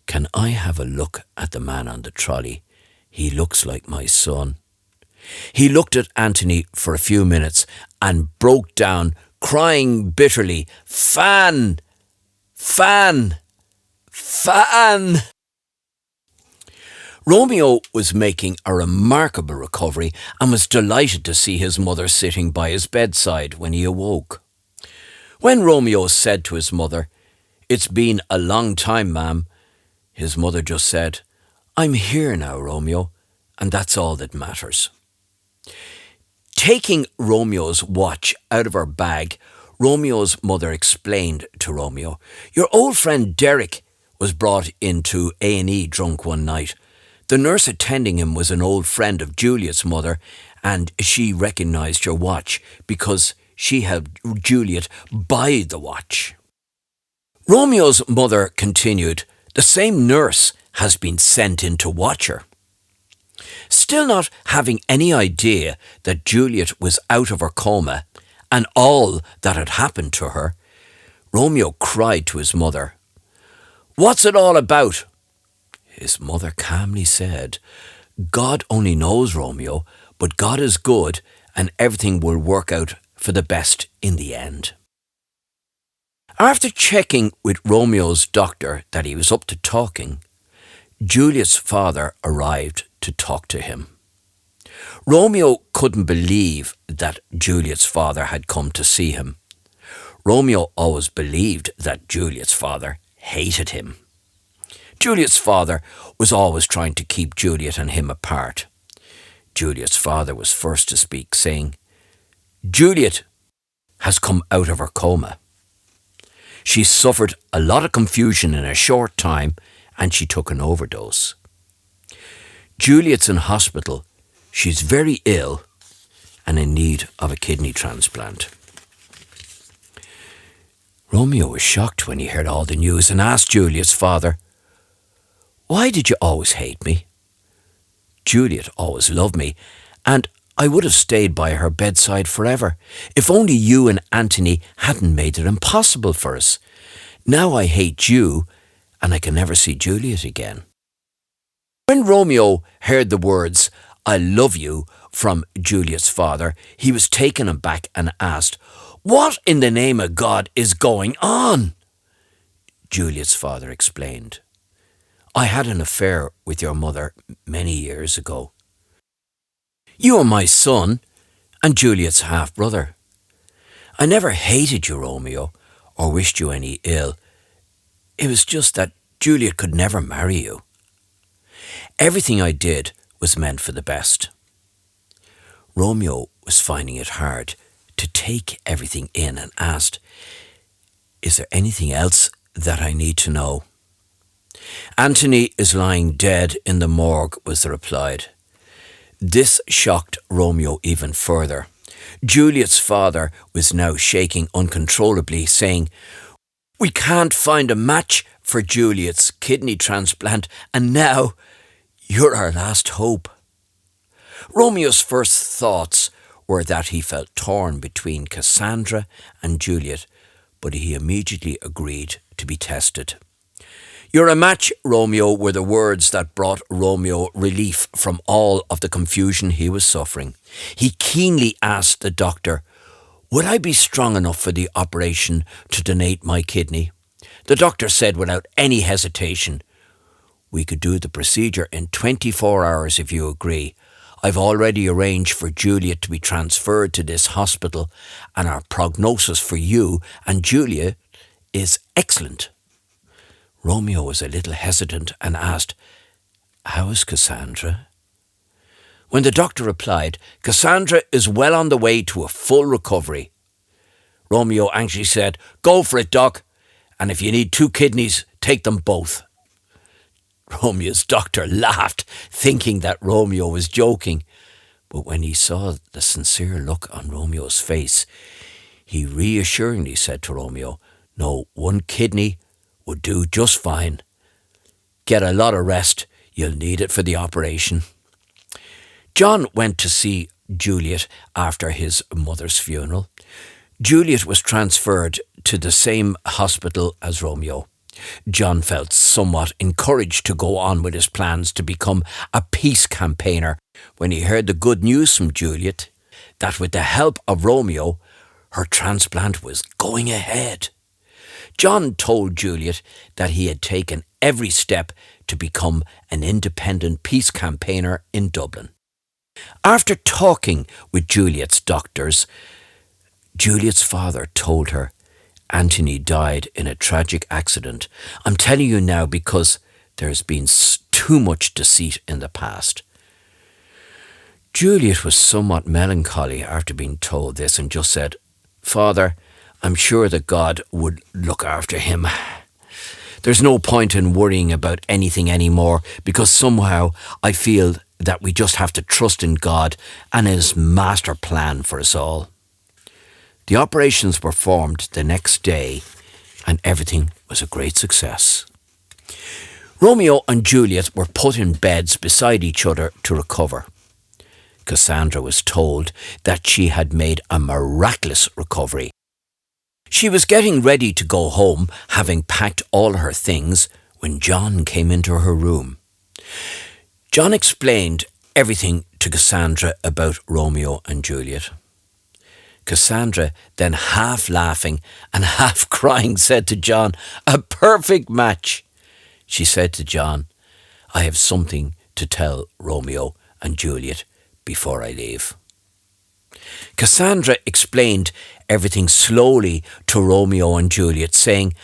"Can I have a look at the man on the trolley? He looks like my son." He looked at Anthony for a few minutes and broke down, crying bitterly, "Fan! Fan! Fan!" Romeo was making a remarkable recovery and was delighted to see his mother sitting by his bedside when he awoke. When Romeo said to his mother, "It's been a long time, ma'am," his mother just said, "I'm here now, Romeo, and that's all that matters." Taking Romeo's watch out of her bag, Romeo's mother explained to Romeo, "Your old friend Derek was brought into A&E drunk one night. The nurse attending him was an old friend of Juliet's mother, and she recognised your watch because she helped Juliet buy the watch." Romeo's mother continued, "The same nurse has been sent in to watch her." Still not having any idea that Juliet was out of her coma and all that had happened to her, Romeo cried to his mother, "What's it all about?" His mother calmly said, "God only knows, Romeo, but God is good and everything will work out for the best in the end." After checking with Romeo's doctor that he was up to talking, Juliet's father arrived to talk to him. Romeo couldn't believe that Juliet's father had come to see him. Romeo always believed that Juliet's father hated him. Juliet's father was always trying to keep Juliet and him apart. Juliet's father was first to speak, saying, "Juliet has come out of her coma. She suffered a lot of confusion in a short time and she took an overdose. Juliet's in hospital. She's very ill and in need of a kidney transplant." Romeo was shocked when he heard all the news and asked Juliet's father, "Why did you always hate me? Juliet always loved me, and I would have stayed by her bedside forever, if only you and Anthony hadn't made it impossible for us. Now I hate you, and I can never see Juliet again." When Romeo heard the words, "I love you," from Juliet's father, he was taken aback and asked, "What in the name of God is going on?" Juliet's father explained, "I had an affair with your mother many years ago. You are my son and Juliet's half-brother. I never hated you, Romeo, or wished you any ill. It was just that Juliet could never marry you. Everything I did was meant for the best." Romeo was finding it hard to take everything in and asked, "Is there anything else that I need to know?" "Anthony is lying dead in the morgue," was the reply. This shocked Romeo even further. Juliet's father was now shaking uncontrollably, saying, "We can't find a match for Juliet's kidney transplant, and now you're our last hope." Romeo's first thoughts were that he felt torn between Cassandra and Juliet, but he immediately agreed to be tested. "You're a match, Romeo," were the words that brought Romeo relief from all of the confusion he was suffering. He keenly asked the doctor, "Would I be strong enough for the operation to donate my kidney?" The doctor said without any hesitation, "We could do the procedure in 24 hours if you agree. I've already arranged for Juliet to be transferred to this hospital, and our prognosis for you and Juliet is excellent." Romeo was a little hesitant and asked, "How is Cassandra?" When the doctor replied, "Cassandra is well on the way to a full recovery," Romeo anxiously said, "Go for it, Doc, and if you need 2 kidneys, take them both." Romeo's doctor laughed, thinking that Romeo was joking, but when he saw the sincere look on Romeo's face, he reassuringly said to Romeo, "No, 1 kidney would do just fine. Get a lot of rest. You'll need it for the operation." John went to see Juliet after his mother's funeral. Juliet was transferred to the same hospital as Romeo. John felt somewhat encouraged to go on with his plans to become a peace campaigner when he heard the good news from Juliet that with the help of Romeo, her transplant was going ahead. John told Juliet that he had taken every step to become an independent peace campaigner in Dublin. After talking with Juliet's doctors, Juliet's father told her Anthony died in a tragic accident. I'm telling you now because there's been too much deceit in the past. Juliet was somewhat melancholy after being told this and just said, Father, I'm sure that God would look after him. There's no point in worrying about anything anymore because somehow I feel that we just have to trust in God and His master plan for us all. The operations were formed the next day and everything was a great success. Romeo and Juliet were put in beds beside each other to recover. Cassandra was told that she had made a miraculous recovery. She was getting ready to go home, having packed all her things, when John came into her room. John explained everything to Cassandra about Romeo and Juliet. Cassandra, then half laughing and half crying, said to John, "A perfect match." She said to John, "I have something to tell Romeo and Juliet before I leave." Cassandra explained everything slowly to Romeo and Juliet, saying,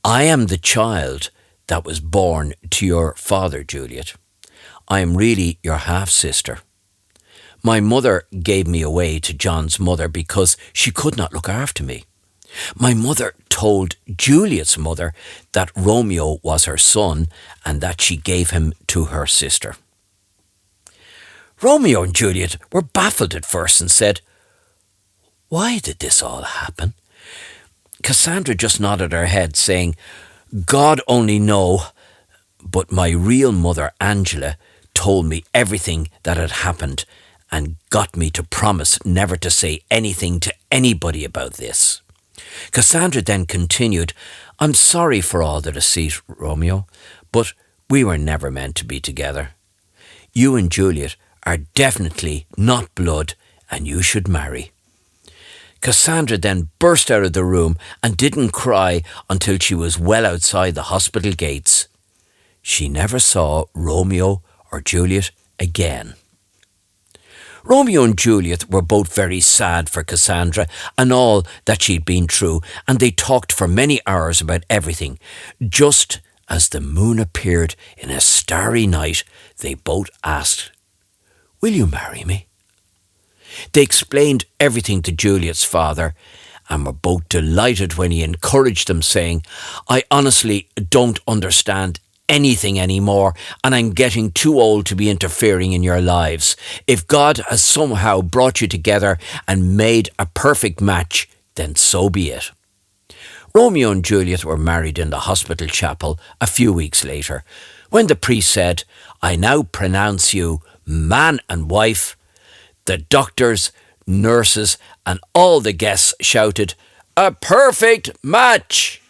"I am the child that was born to your father, Juliet. I am really your half-sister. My mother gave me away to John's mother because she could not look after me. My mother told Juliet's mother that Romeo was her son and that she gave him to her sister." Romeo and Juliet were baffled at first and said, "Why did this all happen?" Cassandra just nodded her head, saying, "God only know, but my real mother, Angela, told me everything that had happened and got me to promise never to say anything to anybody about this." Cassandra then continued, "I'm sorry for all the deceit, Romeo, but we were never meant to be together. You and Juliet are definitely not blood and you should marry." Cassandra then burst out of the room and didn't cry until she was well outside the hospital gates. She never saw Romeo or Juliet again. Romeo and Juliet were both very sad for Cassandra and all that she'd been through, and they talked for many hours about everything. Just as the moon appeared in a starry night, they both asked, "Will you marry me?" They explained everything to Juliet's father and were both delighted when he encouraged them, saying, "I honestly don't understand anything anymore and I'm getting too old to be interfering in your lives. If God has somehow brought you together and made a perfect match, then so be it." Romeo and Juliet were married in the hospital chapel a few weeks later, when the priest said, "I now pronounce you man and wife." The doctors, nurses, and all the guests shouted, "A perfect match!"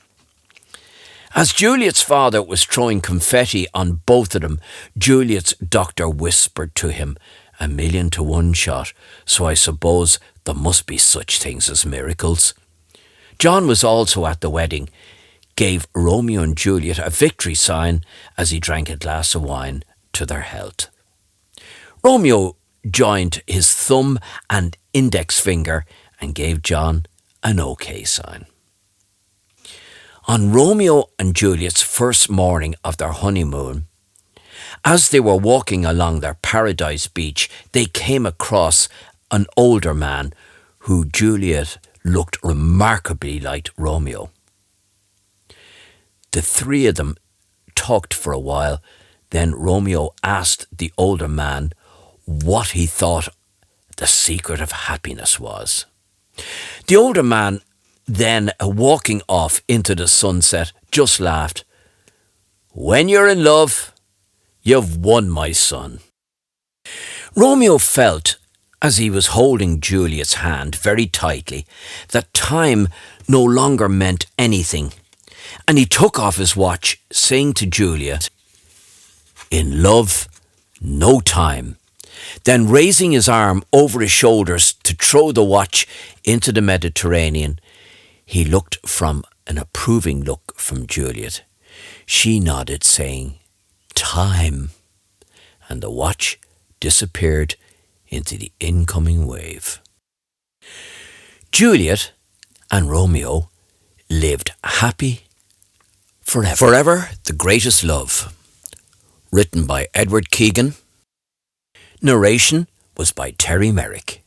As Juliet's father was throwing confetti on both of them, Juliet's doctor whispered to him, "A 1,000,000 to 1 shot, so I suppose there must be such things as miracles." John was also at the wedding, gave Romeo and Juliet a victory sign as he drank a glass of wine to their health. Romeo joined his thumb and index finger and gave John an OK sign. On Romeo and Juliet's first morning of their honeymoon, as they were walking along their paradise beach, they came across an older man who Juliet looked remarkably like Romeo. The three of them talked for a while, then Romeo asked the older man what he thought the secret of happiness was. The older man then, walking off into the sunset, just laughed. "When you're in love, you've won, my son." Romeo felt, as he was holding Juliet's hand very tightly, that time no longer meant anything. And he took off his watch, saying to Julia, "In love, no time." Then raising his arm over his shoulders to throw the watch into the Mediterranean, he looked from an approving look from Juliet. She nodded, saying, "Time," and the watch disappeared into the incoming wave. Juliet and Romeo lived happy forever. Forever, the Greatest Love. Written by Edward Keegan. Narration was by Terry Merrick.